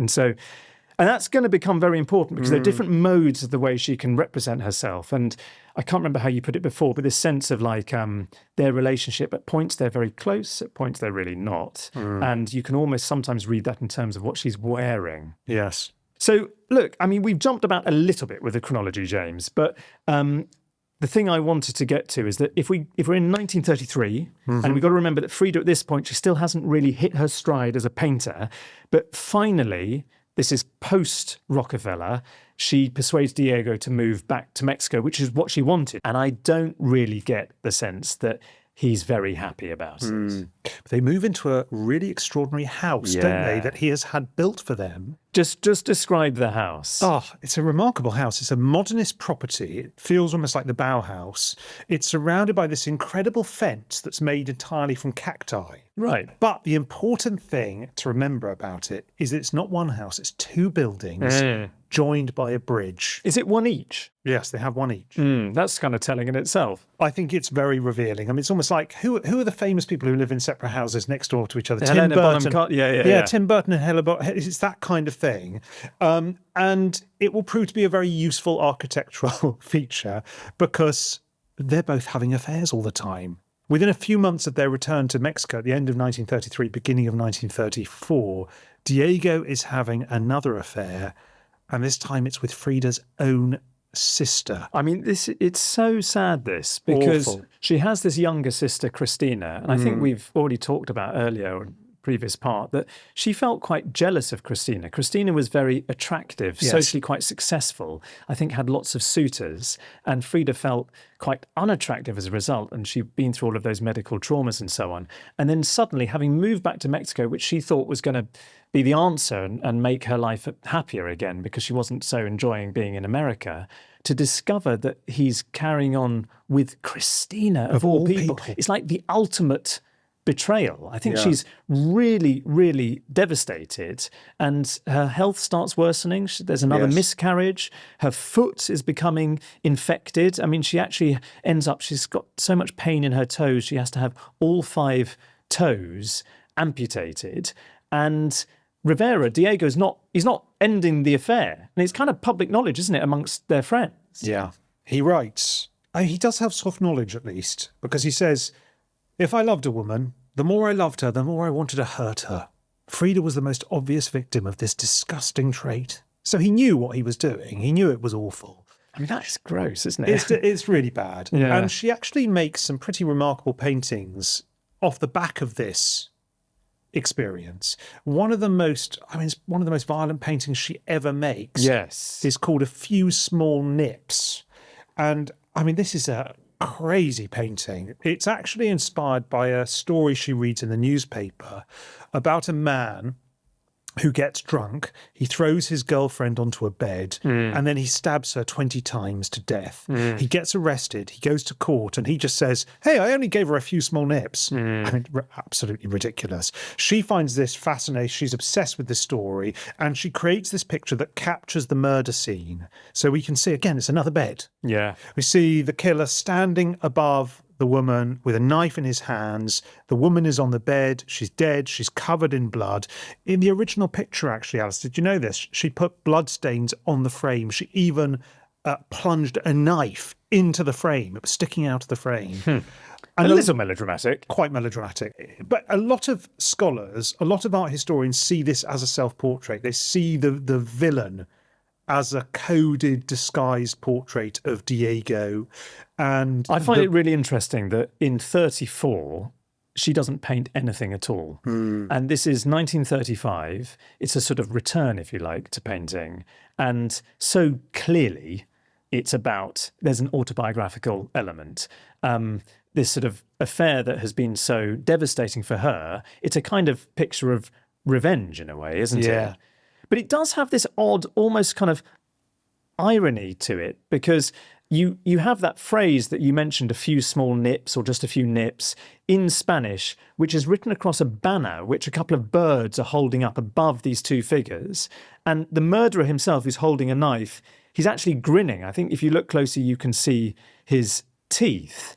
Speaker 1: And that's going to become very important because there are different modes of the way she can represent herself. And I can't remember how you put it before, but this sense of their relationship, at points they're very close, at points they're really not. And you can almost sometimes read that in terms of what she's wearing.
Speaker 2: Yes.
Speaker 1: So, look, I mean, we've jumped about a little bit with the chronology, James, but the thing I wanted to get to is that if we're in 1933, and we've got to remember that Frida at this point, she still hasn't really hit her stride as a painter, but finally, this is post-Rockefeller, she persuades Diego to move back to Mexico, which is what she wanted. And I don't really get the sense that he's very happy about it.
Speaker 2: They move into a really extraordinary house, don't they, that he has had built for them.
Speaker 1: Just describe the house.
Speaker 2: Oh, it's a remarkable house. It's a modernist property. It feels almost like the Bauhaus. It's surrounded by this incredible fence that's made entirely from cacti.
Speaker 1: Right.
Speaker 2: But the important thing to remember about it is that it's not one house, it's two buildings joined by a bridge.
Speaker 1: Is it one each?
Speaker 2: Yes, they have one each.
Speaker 1: That's kind of telling in itself.
Speaker 2: I think it's very revealing. I mean, it's almost like, who are the famous people who live in separate houses next door to each other?
Speaker 1: Tim Burton.
Speaker 2: Tim Burton and Helena Bonham. It's that kind of thing. And it will prove to be a very useful architectural feature because they're both having affairs all the time. Within a few months of their return to Mexico at the end of 1933, beginning of 1934, Diego is having another affair, and this time it's with Frida's own sister.
Speaker 1: I mean, it's so sad, this, because
Speaker 2: Awful.
Speaker 1: she has this younger sister, Christina, and I think we've already talked about earlier, previous part, that she felt quite jealous of Christina. Christina was very attractive,
Speaker 2: Yes.
Speaker 1: socially quite successful, I think had lots of suitors, and Frida felt quite unattractive as a result, and she'd been through all of those medical traumas and so on. And then suddenly, having moved back to Mexico, which she thought was going to be the answer and make her life happier again because she wasn't so enjoying being in America, to discover that he's carrying on with Christina of all people. It's like the ultimate betrayal. I think she's really, really devastated, and her health starts worsening. There's another miscarriage. Her foot is becoming infected. I mean, she actually ends up, she's got so much pain in her toes, she has to have all 5 toes amputated. And Rivera, Diego's he's not ending the affair. And it's kind of public knowledge, isn't it, amongst their friends?
Speaker 2: Yeah. He writes, he does have soft knowledge at least, because he says, if I loved a woman, the more I loved her, the more I wanted to hurt her. Frida was the most obvious victim of this disgusting trait. So he knew what he was doing. He knew it was awful.
Speaker 1: I mean, that's gross, isn't it?
Speaker 2: It's really bad.
Speaker 1: Yeah.
Speaker 2: And she actually makes some pretty remarkable paintings off the back of this experience. One of the most violent paintings she ever makes.
Speaker 1: Yes.
Speaker 2: Is called A Few Small Nips. And I mean, this is a crazy painting. It's actually inspired by a story she reads in the newspaper about a man who gets drunk. He throws his girlfriend onto a bed and then he stabs her 20 times to death. He gets arrested. He goes to court and he just says, hey, I only gave her a few small nips. I mean, absolutely ridiculous. She finds this fascinating. She's obsessed with this story, and she creates this picture that captures the murder scene. So we can see, again, it's another bed.
Speaker 1: Yeah.
Speaker 2: We see the killer standing above the woman with a knife in his hands. The woman is on the bed. She's dead. She's covered in blood. In the original picture, actually, Alice, did you know this? She put bloodstains on the frame. She even plunged a knife into the frame. It was sticking out of the frame.
Speaker 1: And a little melodramatic.
Speaker 2: Quite melodramatic. But a lot of scholars, a lot of art historians see this as a self-portrait. They see the villain as a coded, disguised portrait of Diego. And
Speaker 1: I find it really interesting that in 34, she doesn't paint anything at all. And this is 1935. It's a sort of return, if you like, to painting. And so clearly there's an autobiographical element. This sort of affair that has been so devastating for her, it's a kind of picture of revenge in a way, isn't it? But it does have this odd, almost kind of irony to it, because you have that phrase that you mentioned, a few small nips or just a few nips, in Spanish, which is written across a banner which a couple of birds are holding up above these 2 figures. And the murderer himself is holding a knife. He's actually grinning. I think if you look closely, you can see his teeth.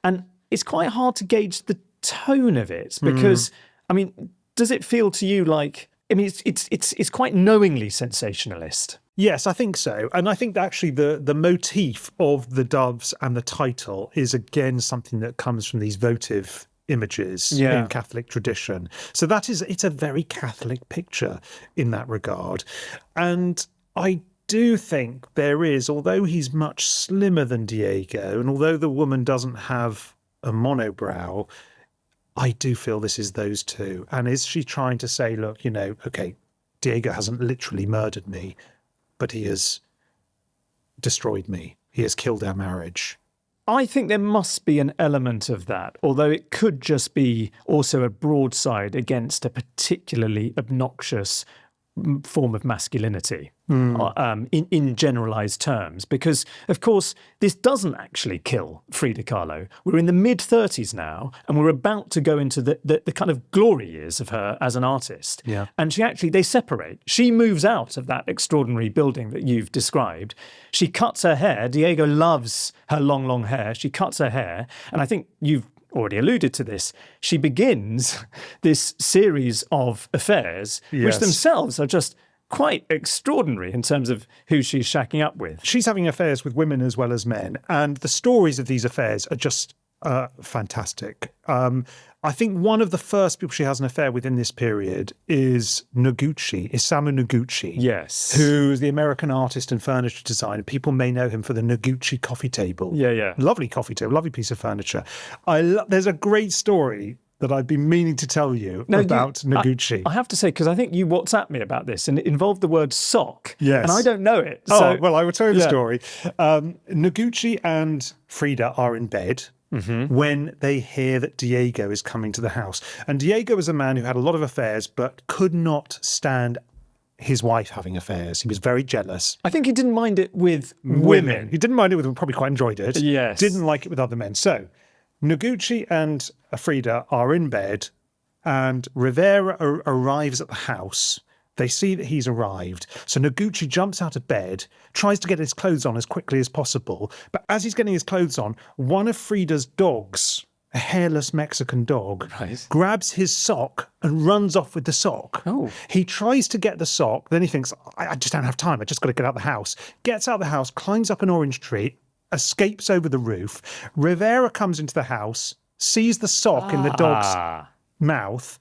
Speaker 1: And it's quite hard to gauge the tone of it because, I mean, does it feel to you like... I mean, it's quite knowingly sensationalist.
Speaker 2: Yes, I think so. And I think that actually the motif of the doves and the title is, again, something that comes from these votive images in Catholic tradition. So it's a very Catholic picture in that regard. And I do think there is, although he's much slimmer than Diego, and although the woman doesn't have a monobrow, I do feel this is those two. And is she trying to say, look, okay, Diego hasn't literally murdered me, but he has destroyed me. He has killed our marriage.
Speaker 1: I think there must be an element of that, although it could just be also a broadside against a particularly obnoxious form of masculinity in generalized terms, because of course this doesn't actually kill Frida Kahlo. We're in the mid-30s now and we're about to go into the kind of glory years of her as an artist. And they separate. She moves out of that extraordinary building that you've described. She cuts her hair. Diego loves her long hair. She cuts her hair, and I think you've already alluded to this. She begins this series of affairs which themselves are just quite extraordinary in terms of who she's shacking up with.
Speaker 2: She's having affairs with women as well as men, and the stories of these affairs are just fantastic. I think one of the first people she has an affair with in this period is Isamu Noguchi.
Speaker 1: Yes.
Speaker 2: Who's the American artist and furniture designer. People may know him for the Noguchi coffee table.
Speaker 1: Yeah.
Speaker 2: Lovely coffee table, lovely piece of furniture. There's a great story that I've been meaning to tell you about Noguchi.
Speaker 1: I have to say, because I think you WhatsApped me about this, and it involved the word sock.
Speaker 2: Yes.
Speaker 1: And I don't know it.
Speaker 2: So, well, I will tell you the story. Noguchi and Frida are in bed when they hear that Diego is coming to the house. And Diego was a man who had a lot of affairs, but could not stand his wife having affairs. He was very jealous.
Speaker 1: I think he didn't mind it with women.
Speaker 2: He didn't mind it with them, probably quite enjoyed it.
Speaker 1: Yes.
Speaker 2: Didn't like it with other men. So Noguchi and Frida are in bed, and Rivera arrives at the house. They see that he's arrived. So Noguchi jumps out of bed, tries to get his clothes on as quickly as possible. But as he's getting his clothes on, one of Frida's dogs, a hairless Mexican dog, grabs his sock and runs off with the sock.
Speaker 1: Oh.
Speaker 2: He tries to get the sock. Then he thinks, I just don't have time. I just got to get out of the house. Gets out of the house, climbs up an orange tree, escapes over the roof. Rivera comes into the house, sees the sock in the dog's mouth,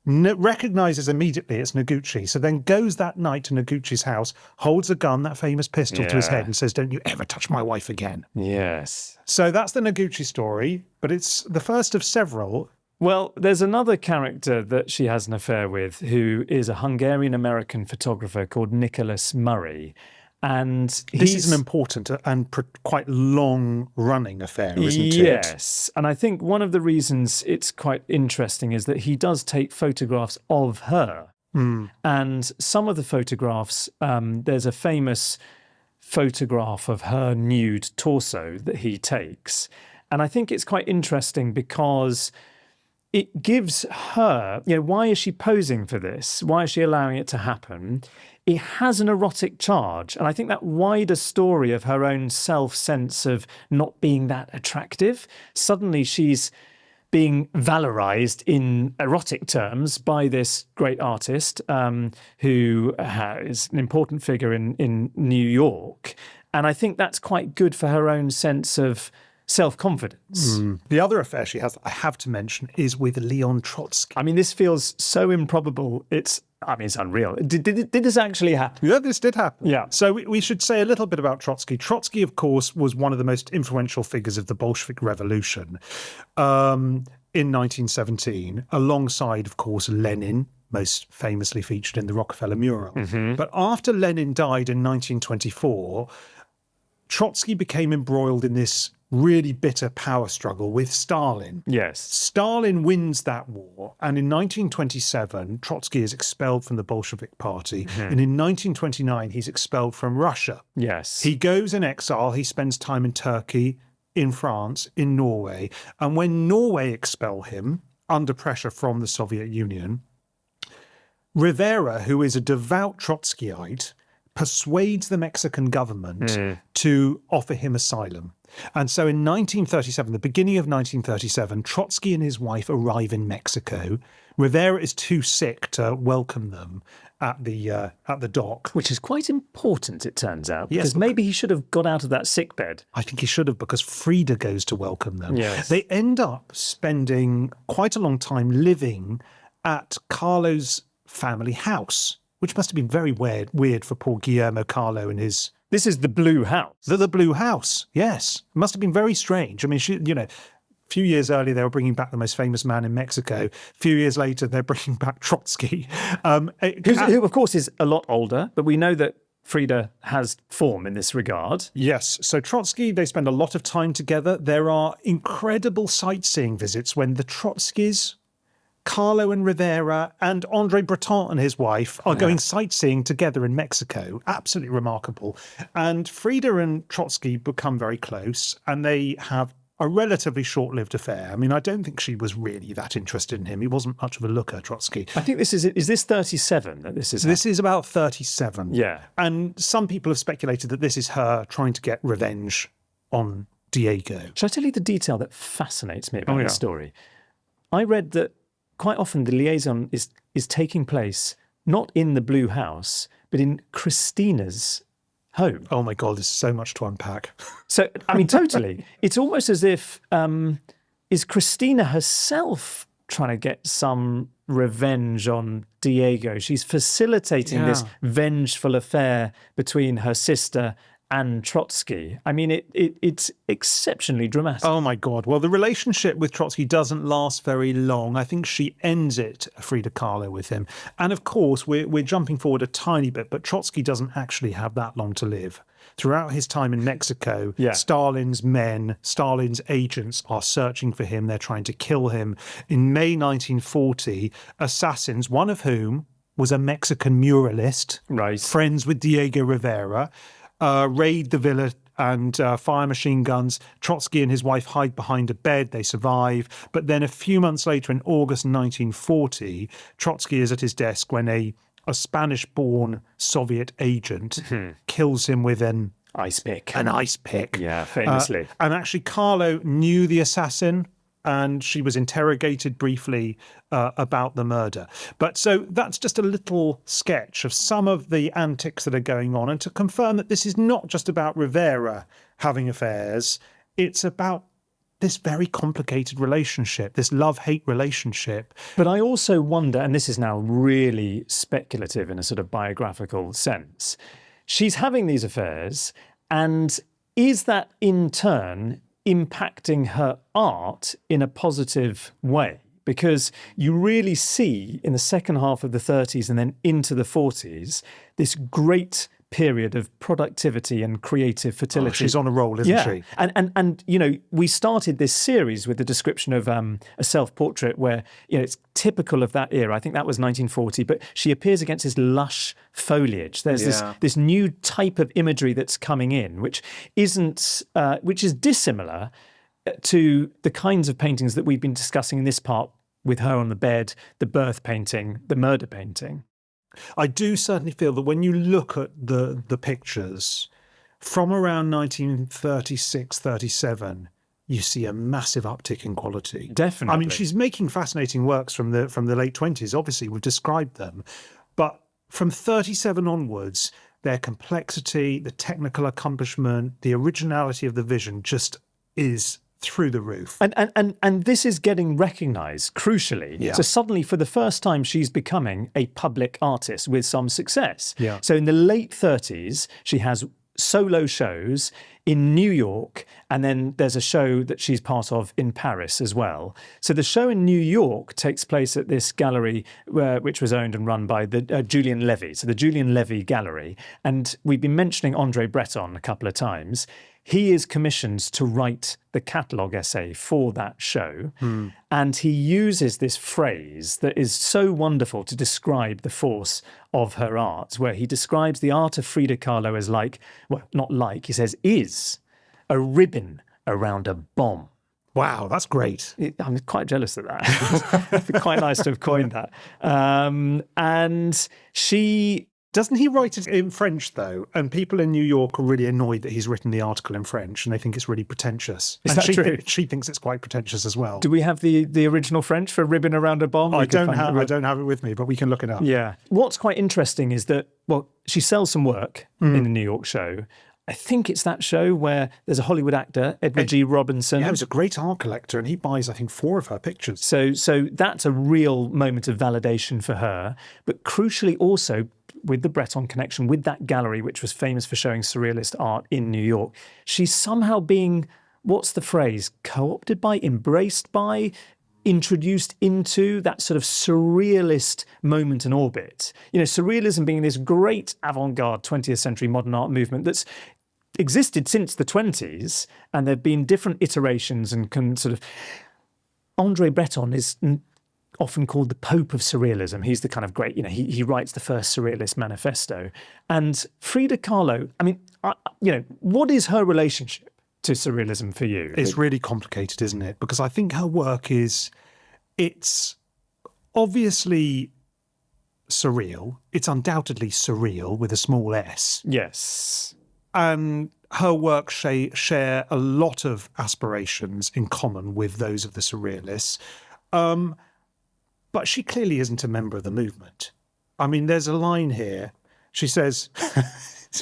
Speaker 2: recognizes immediately it's Noguchi, so then goes that night to Noguchi's house, holds a gun, that famous pistol, to his head and says, "Don't you ever touch my wife again."
Speaker 1: Yes.
Speaker 2: So that's the Noguchi story, but it's the first of several.
Speaker 1: Well, there's another character that she has an affair with who is a Hungarian-American photographer called Nicholas Murray. And
Speaker 2: this is an important and quite long-running affair, isn't it?
Speaker 1: Yes. And I think one of the reasons it's quite interesting is that he does take photographs of her. And some of the photographs, there's a famous photograph of her nude torso that he takes. And I think it's quite interesting because it gives her, why is she posing for this? Why is she allowing it to happen? It has an erotic charge. And I think that wider story of her own sense of not being that attractive, suddenly she's being valorized in erotic terms by this great artist who is an important figure in New York. And I think that's quite good for her own sense of self-confidence.
Speaker 2: The other affair she has, I have to mention, is with Leon Trotsky.
Speaker 1: I mean, this feels so improbable. It's unreal. Did this actually happen?
Speaker 2: Yeah, this did happen.
Speaker 1: Yeah.
Speaker 2: So we should say a little bit about Trotsky. Trotsky, of course, was one of the most influential figures of the Bolshevik Revolution in 1917, alongside, of course, Lenin, most famously featured in the Rockefeller mural. But after Lenin died in 1924, Trotsky became embroiled in this really bitter power struggle with Stalin.
Speaker 1: Yes.
Speaker 2: Stalin wins that war, and in 1927, Trotsky is expelled from the Bolshevik Party, and in 1929, he's expelled from Russia.
Speaker 1: Yes.
Speaker 2: He goes in exile, he spends time in Turkey, in France, in Norway, and when Norway expel him, under pressure from the Soviet Union, Rivera, who is a devout Trotskyite, persuades the Mexican government to offer him asylum. And so in 1937, the beginning of 1937, Trotsky and his wife arrive in Mexico. Rivera is too sick to welcome them at the dock.
Speaker 1: Which is quite important, it turns out.
Speaker 2: Yes,
Speaker 1: Because maybe he should have got out of that sickbed.
Speaker 2: I think he should have, because Frieda goes to welcome them.
Speaker 1: Yes.
Speaker 2: They end up spending quite a long time living at Kahlo's family house, which must have been very weird for poor Guillermo Kahlo and his...
Speaker 1: This is the Blue House.
Speaker 2: The Blue House, yes. It must have been very strange. I mean, a few years earlier, they were bringing back the most famous man in Mexico. A few years later, they're bringing back Trotsky.
Speaker 1: Who, of course, is a lot older, but we know that Frieda has form in this regard.
Speaker 2: Yes. So Trotsky, they spend a lot of time together. There are incredible sightseeing visits when the Trotskys, Kahlo and Rivera, and Andre Breton and his wife are going sightseeing together in Mexico. Absolutely remarkable. And Frieda and Trotsky become very close, and they have a relatively short-lived affair. I mean, I don't think she was really that interested in him. He wasn't much of a looker, Trotsky.
Speaker 1: I think is this 37 that this is?
Speaker 2: This is about 37.
Speaker 1: Yeah.
Speaker 2: And some people have speculated that this is her trying to get revenge on Diego.
Speaker 1: Shall I tell you the detail that fascinates me about this story? I read that quite often the liaison is taking place not in the Blue House, but in Christina's home.
Speaker 2: Oh my God, there's so much to unpack.
Speaker 1: So, I mean, totally. It's almost as if, is Christina herself trying to get some revenge on Diego. She's facilitating this vengeful affair between her sister and Trotsky. I mean, it's exceptionally dramatic.
Speaker 2: Oh my God. Well, the relationship with Trotsky doesn't last very long. I think she ends it, Frida Kahlo, with him. And of course, we're jumping forward a tiny bit, but Trotsky doesn't actually have that long to live. Throughout his time in Mexico, Stalin's men, Stalin's agents are searching for him. They're trying to kill him. In May 1940, assassins, one of whom was a Mexican muralist, friends with Diego Rivera, raid the villa and fire machine guns. Trotsky and his wife hide behind a bed. They survive. But then a few months later, in August 1940, Trotsky is at his desk when a Spanish-born Soviet agent kills him with an
Speaker 1: ice pick.
Speaker 2: An ice pick.
Speaker 1: Yeah, famously.
Speaker 2: And actually, Kahlo knew the assassin, and she was interrogated briefly about the murder. But so that's just a little sketch of some of the antics that are going on. And to confirm that this is not just about Rivera having affairs, it's about this very complicated relationship, this love-hate relationship.
Speaker 1: But I also wonder, and this is now really speculative in a sort of biographical sense, she's having these affairs, and is that in turn impacting her art in a positive way? Because you really see in the second half of the 30s and then into the 40s, this great period of productivity and creative fertility.
Speaker 2: Oh, she's on a roll, isn't she?
Speaker 1: And you know, we started this series with the description of a self-portrait where, you know, it's typical of that era. I think that was 1940, but she appears against this lush foliage. There's this new type of imagery that's coming in, which is dissimilar to the kinds of paintings that we've been discussing in this part with her on the bed, the birth painting, the murder painting.
Speaker 2: I do certainly feel that when you look at the pictures from around 1936, 37, you see a massive uptick in quality.
Speaker 1: Definitely.
Speaker 2: I mean, she's making fascinating works from the late 20s. Obviously, we've described them. But from 37 onwards, their complexity, the technical accomplishment, the originality of the vision just is through the roof.
Speaker 1: And this is getting recognised, crucially.
Speaker 2: Yeah.
Speaker 1: So suddenly, for the first time, she's becoming a public artist with some success.
Speaker 2: Yeah.
Speaker 1: So in the late 30s, she has solo shows in New York, and then there's a show that she's part of in Paris as well. So the show in New York takes place at this gallery which was owned and run by the Julian Levy, so the Julian Levy Gallery. And we've been mentioning Andre Breton a couple of times. He is commissioned to write the catalogue essay for that show. And he uses this phrase that is so wonderful to describe the force of her art, where he describes the art of Frida Kahlo as like, well, not like, he says, is a ribbon around a bomb.
Speaker 2: Wow, that's great.
Speaker 1: I'm quite jealous of that. It'd be quite nice to have coined that. And she...
Speaker 2: Doesn't he write it in French, though? And people in New York are really annoyed that he's written the article in French, and they think it's really pretentious.
Speaker 1: Is that true?
Speaker 2: She thinks it's quite pretentious as well.
Speaker 1: Do we have the original French for ribbon around a bomb?
Speaker 2: I don't have it with me, but we can look it up.
Speaker 1: Yeah. What's quite interesting is that, well, she sells some work in the New York show. I think it's that show where there's a Hollywood actor, Edward G. Robinson.
Speaker 2: Yeah, he's a great art collector, and he buys, I think, 4 of her pictures.
Speaker 1: So that's a real moment of validation for her. But crucially also, with the Breton connection, with that gallery, which was famous for showing surrealist art in New York, she's somehow being, what's the phrase, co-opted by, embraced by, introduced into that sort of surrealist moment and orbit. You know, surrealism being this great avant-garde 20th century modern art movement that's existed since the 20s, and there have been different iterations and Andre Breton is often called the Pope of Surrealism. He's the kind of great, you know, he writes the first Surrealist manifesto. And Frida Kahlo, I mean, what is her relationship to Surrealism for you?
Speaker 2: It's really complicated, isn't it? Because I think her work it's obviously surreal. It's undoubtedly surreal with a small s.
Speaker 1: Yes.
Speaker 2: And her work share a lot of aspirations in common with those of the surrealists. But she clearly isn't a member of the movement. I mean, there's a line here. She says,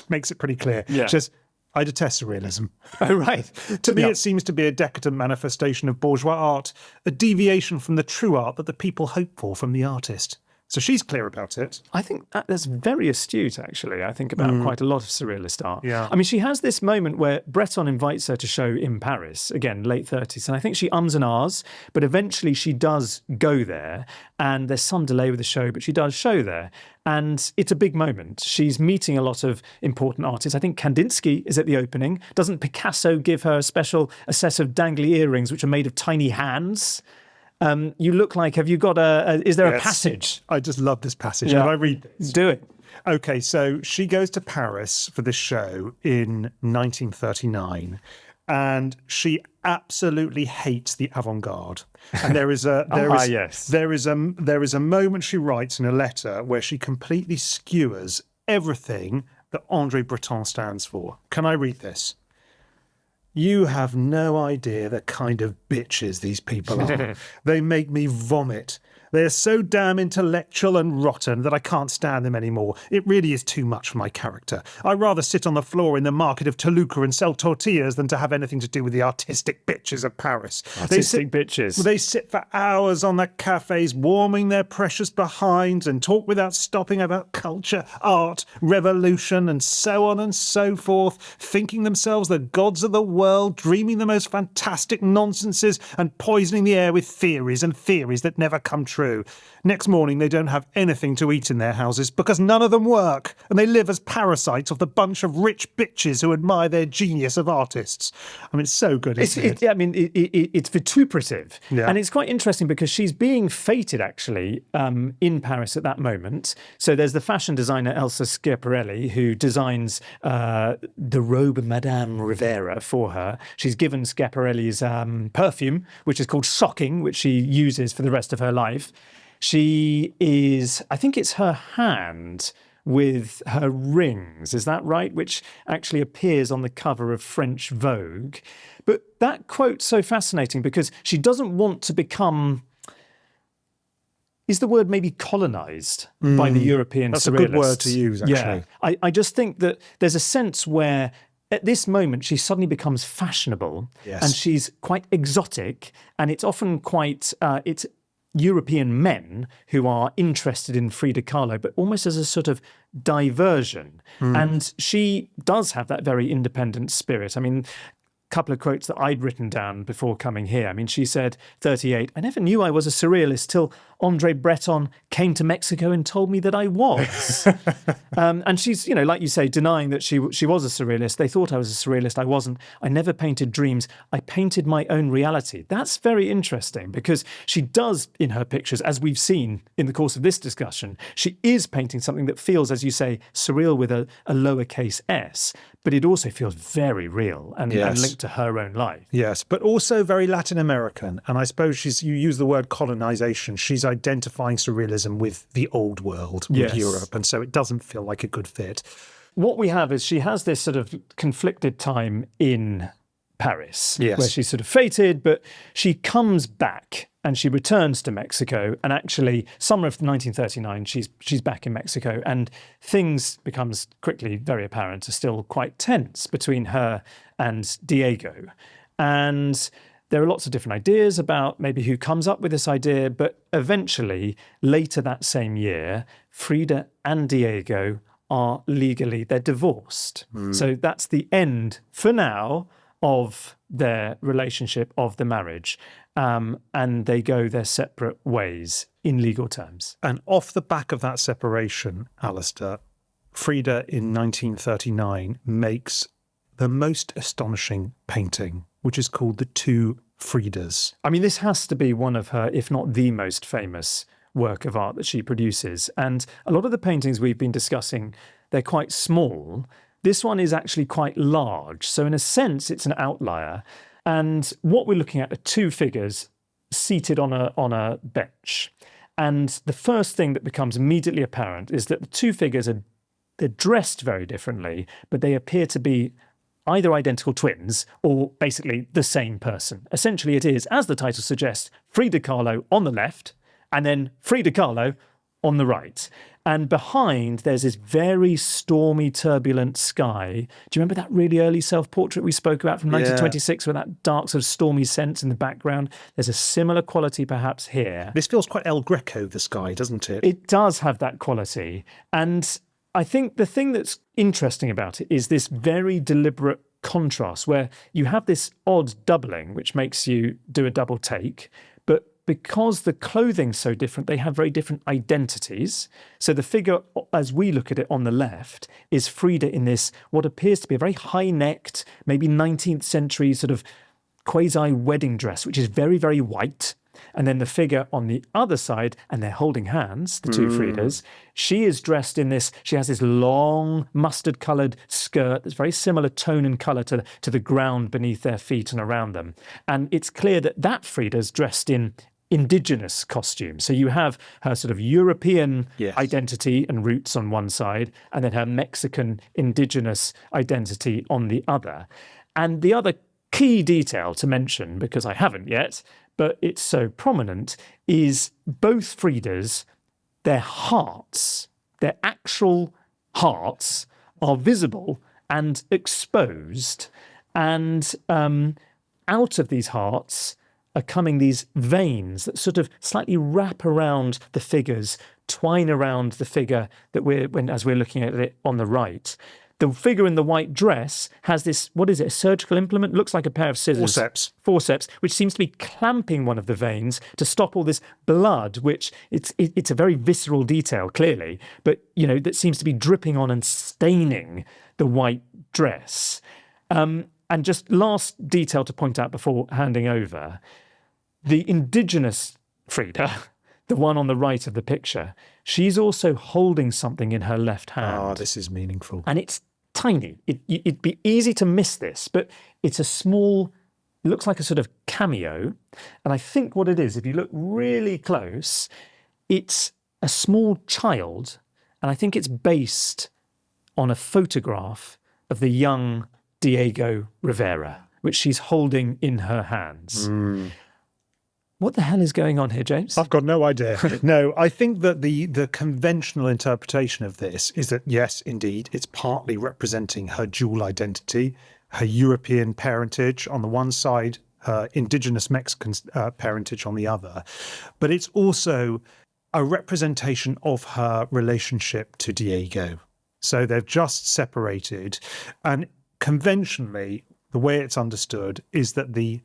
Speaker 2: makes it pretty clear.
Speaker 1: Yeah.
Speaker 2: She says, I detest surrealism.
Speaker 1: Oh, right.
Speaker 2: To me, it seems to be a decadent manifestation of bourgeois art, a deviation from the true art that the people hope for from the artist. So she's clear about it.
Speaker 1: I think that's very astute, actually. I think about quite a lot of surrealist art.
Speaker 2: Yeah.
Speaker 1: I mean, she has this moment where Breton invites her to show in Paris, again, late 30s. And I think she ums and ahs, but eventually she does go there. And there's some delay with the show, but she does show there. And it's a big moment. She's meeting a lot of important artists. I think Kandinsky is at the opening. Doesn't Picasso give her a set of dangly earrings, which are made of tiny hands? You look like, have you got is there a passage?
Speaker 2: I just love this passage.
Speaker 1: Yeah.
Speaker 2: Can I read this?
Speaker 1: Do it.
Speaker 2: Okay, so she goes to Paris for this show in 1939, and she absolutely hates the avant-garde. And there is a moment she writes in a letter where she completely skewers everything that André Breton stands for. Can I read this? You have no idea the kind of bitches these people are. They make me vomit. They are so damn intellectual and rotten that I can't stand them anymore. It really is too much for my character. I'd rather sit on the floor in the market of Toluca and sell tortillas than to have anything to do with the artistic bitches of Paris.
Speaker 1: Bitches.
Speaker 2: They sit for hours on the cafes, warming their precious behinds and talk without stopping about culture, art, revolution, and so on and so forth, thinking themselves the gods of the world, dreaming the most fantastic nonsenses and poisoning the air with theories that never come true. Next morning, they don't have anything to eat in their houses because none of them work, and they live as parasites off the bunch of rich bitches who admire their genius of artists. I mean, it's so good, isn't it?
Speaker 1: It's vituperative.
Speaker 2: Yeah.
Speaker 1: And it's quite interesting because she's being feted, actually, in Paris at that moment. So there's the fashion designer Elsa Schiaparelli, who designs the robe of Madame Rivera for her. She's given Schiaparelli's perfume, which is called Shocking, which she uses for the rest of her life. She is, I think it's her hand with her rings, is that right? Which actually appears on the cover of French Vogue. But that quote's so fascinating because she doesn't want to become, is the word maybe colonised by the European
Speaker 2: That's
Speaker 1: surrealists?
Speaker 2: a good word to use, actually.
Speaker 1: Yeah. I just think that there's a sense where at this moment she suddenly becomes fashionable and she's quite exotic, and it's often quite, it's European men who are interested in Frida Kahlo, but almost as a sort of diversion. And she does have that very independent spirit. I mean, couple of quotes that I'd written down before coming here. I mean, she said, 38, I never knew I was a surrealist till André Breton came to Mexico and told me that I was. And she's, you know, like you say, denying that she was a surrealist. They thought I was a surrealist. I wasn't. I never painted dreams. I painted my own reality. That's very interesting because she does, in her pictures, as we've seen in the course of this discussion, she is painting something that feels, as you say, surreal with a lowercase s, but it also feels very real and linked to her own life.
Speaker 2: Yes, but also very Latin American. And I suppose you use the word colonization. She's identifying surrealism with the old world, with Europe. And so it doesn't feel like a good fit.
Speaker 1: What we have is she has this sort of conflicted time in Paris, where she's sort of fated, but she comes back and she returns to Mexico. And actually, summer of 1939, she's back in Mexico, and things becomes quickly very apparent are still quite tense between her and Diego. And there are lots of different ideas about maybe who comes up with this idea, but eventually, later that same year, Frida and Diego are they're divorced. So that's the end, for now, of their relationship, of the marriage. And they go their separate ways in legal terms.
Speaker 2: And off the back of that separation, Alastair, Frida in 1939 makes the most astonishing painting, which is called the Two Fridas.
Speaker 1: I mean, this has to be one of her, if not the most famous work of art that she produces. And a lot of the paintings we've been discussing, they're quite small. This one is actually quite large. So in a sense, it's an outlier. And what we're looking at are two figures seated on a bench. And the first thing that becomes immediately apparent is that the two figures they're dressed very differently, but they appear to be either identical twins or basically the same person. Essentially, it is, as the title suggests, Frida Kahlo on the left, and then Frida Kahlo on the right. And behind, there's this very stormy, turbulent sky. Do you remember that really early self-portrait we spoke about from 1926 with that dark sort of stormy sense in the background? There's a similar quality perhaps here.
Speaker 2: This feels quite El Greco, the sky, doesn't it?
Speaker 1: It does have that quality. And I think the thing that's interesting about it is this very deliberate contrast where you have this odd doubling, which makes you do a double take, but because the clothing's so different, they have very different identities. So the figure, as we look at it on the left, is Frieda in this, what appears to be a very high-necked, maybe 19th century sort of quasi-wedding dress, which is very, very white. And then the figure on the other side, and they're holding hands, the two Friedas, she is dressed in this, she has this long mustard-coloured skirt that's very similar tone and colour to the ground beneath their feet and around them. And it's clear that that Frieda's dressed in indigenous costume. So you have her sort of European identity and roots on one side, and then her Mexican indigenous identity on the other. And the other key detail to mention, because I haven't yet, but it's so prominent, is both Friedas, their hearts, their actual hearts are visible and exposed. And out of these hearts are coming these veins that sort of slightly wrap around the figures, twine around the figure that as we're looking at it on the right. The figure in the white dress has this, what is it, a surgical implement? Looks like a pair of scissors. Forceps, which seems to be clamping one of the veins to stop all this blood, which it's a very visceral detail, clearly, but, that seems to be dripping on and staining the white dress. And just last detail to point out before handing over, the indigenous Frieda, the one on the right of the picture, she's also holding something in her left hand.
Speaker 2: Oh, this is meaningful.
Speaker 1: And it's tiny. It'd be easy to miss this, but it's a small, it looks like a sort of cameo. And I think what it is, if you look really close, it's a small child. And I think it's based on a photograph of the young Diego Rivera, which she's holding in her hands. What the hell is going on here, James?
Speaker 2: I've got no idea. No, I think that the conventional interpretation of this is that, yes, indeed, it's partly representing her dual identity, her European parentage on the one side, her indigenous Mexican parentage on the other. But it's also a representation of her relationship to Diego. So they've just separated. And conventionally, the way it's understood is that the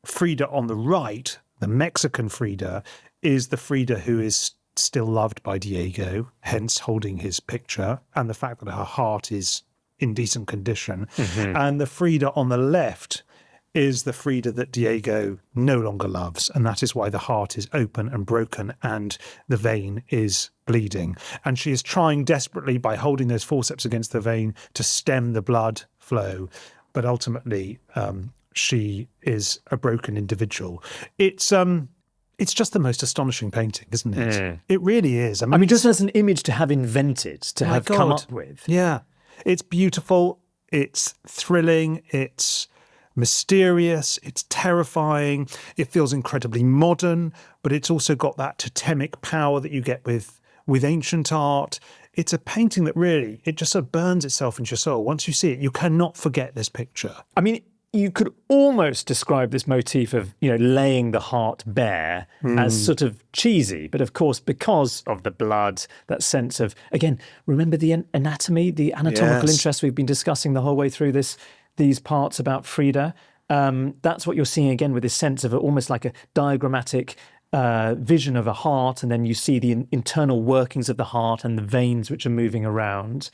Speaker 2: Frieda on the right, the Mexican Frieda, is the Frieda who is still loved by Diego, hence holding his picture, and the fact that her heart is in decent condition. And the Frieda on the left is the Frieda that Diego no longer loves, and that is why the heart is open and broken and the vein is bleeding. And she is trying desperately by holding those forceps against the vein to stem the blood flow, but ultimately she is a broken individual. It's just the most astonishing painting, isn't it? It really is.
Speaker 1: I mean, just as an image to have invented, to have come up with.
Speaker 2: Yeah. It's beautiful. It's thrilling. It's mysterious. It's terrifying. It feels incredibly modern, but it's also got that totemic power that you get with ancient art. It's a painting that really, it just sort of burns itself into your soul. Once you see it, you cannot forget this picture.
Speaker 1: I mean, you could almost describe this motif of, laying the heart bare as sort of cheesy. But of course, because of the blood, that sense of, again, remember the anatomy, the anatomical interest we've been discussing the whole way through these parts about Frieda. That's what you're seeing again with this sense of almost like a diagrammatic vision of a heart. And then you see the internal workings of the heart and the veins which are moving around.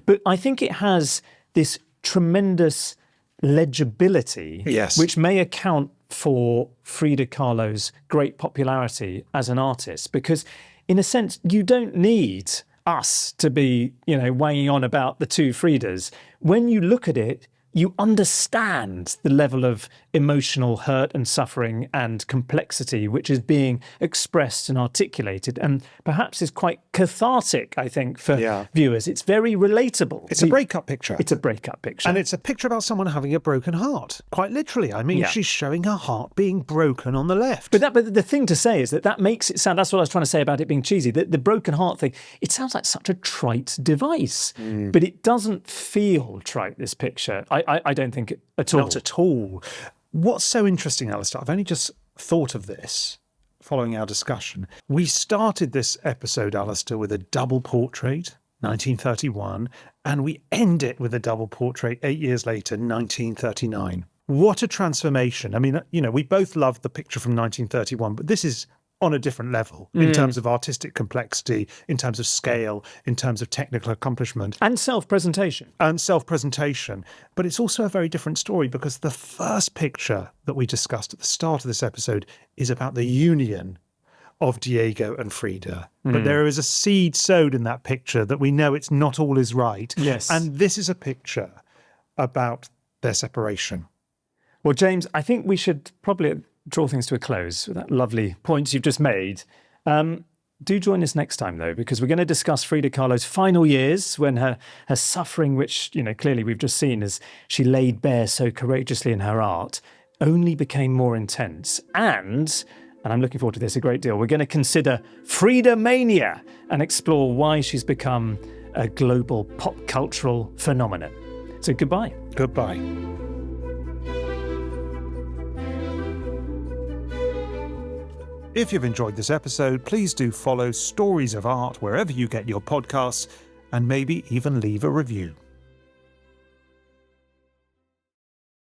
Speaker 1: But I think it has this tremendous legibility, which may account for Frida Kahlo's great popularity as an artist, because in a sense, you don't need us to be, weighing on about the two Fridas. When you look at it, you understand the level of emotional hurt and suffering and complexity, which is being expressed and articulated, and perhaps is quite cathartic, I think, for viewers. It's very relatable.
Speaker 2: It's a breakup picture.
Speaker 1: It's a breakup picture.
Speaker 2: And it's a picture about someone having a broken heart. Quite literally. I mean, she's showing her heart being broken on the left.
Speaker 1: But the thing to say is that makes it sound, that's what I was trying to say about it being cheesy, the broken heart thing, it sounds like such a trite device. But it doesn't feel trite, this picture. I don't think at all.
Speaker 2: Not at all. What's so interesting, Alastair, I've only just thought of this following our discussion. We started this episode, Alastair, with a double portrait, 1931, and we end it with a double portrait 8 years later, 1939. What a transformation. I mean, we both love the picture from 1931, but this is on a different level in terms of artistic complexity, in terms of scale, in terms of technical accomplishment.
Speaker 1: And self-presentation.
Speaker 2: But it's also a very different story because the first picture that we discussed at the start of this episode is about the union of Diego and Frieda. But there is a seed sowed in that picture that we know it's not all is right.
Speaker 1: Yes.
Speaker 2: And this is a picture about their separation.
Speaker 1: Well, James, I think we should probably draw things to a close with that lovely points you've just made. Do join us next time, though, because we're going to discuss Frida Kahlo's final years when her suffering, which, clearly we've just seen as she laid bare so courageously in her art, only became more intense. And I'm looking forward to this a great deal, we're going to consider Frida mania and explore why she's become a global pop cultural phenomenon. So goodbye.
Speaker 2: Goodbye. If you've enjoyed this episode, please do follow Stories of Art wherever you get your podcasts and maybe even leave a review.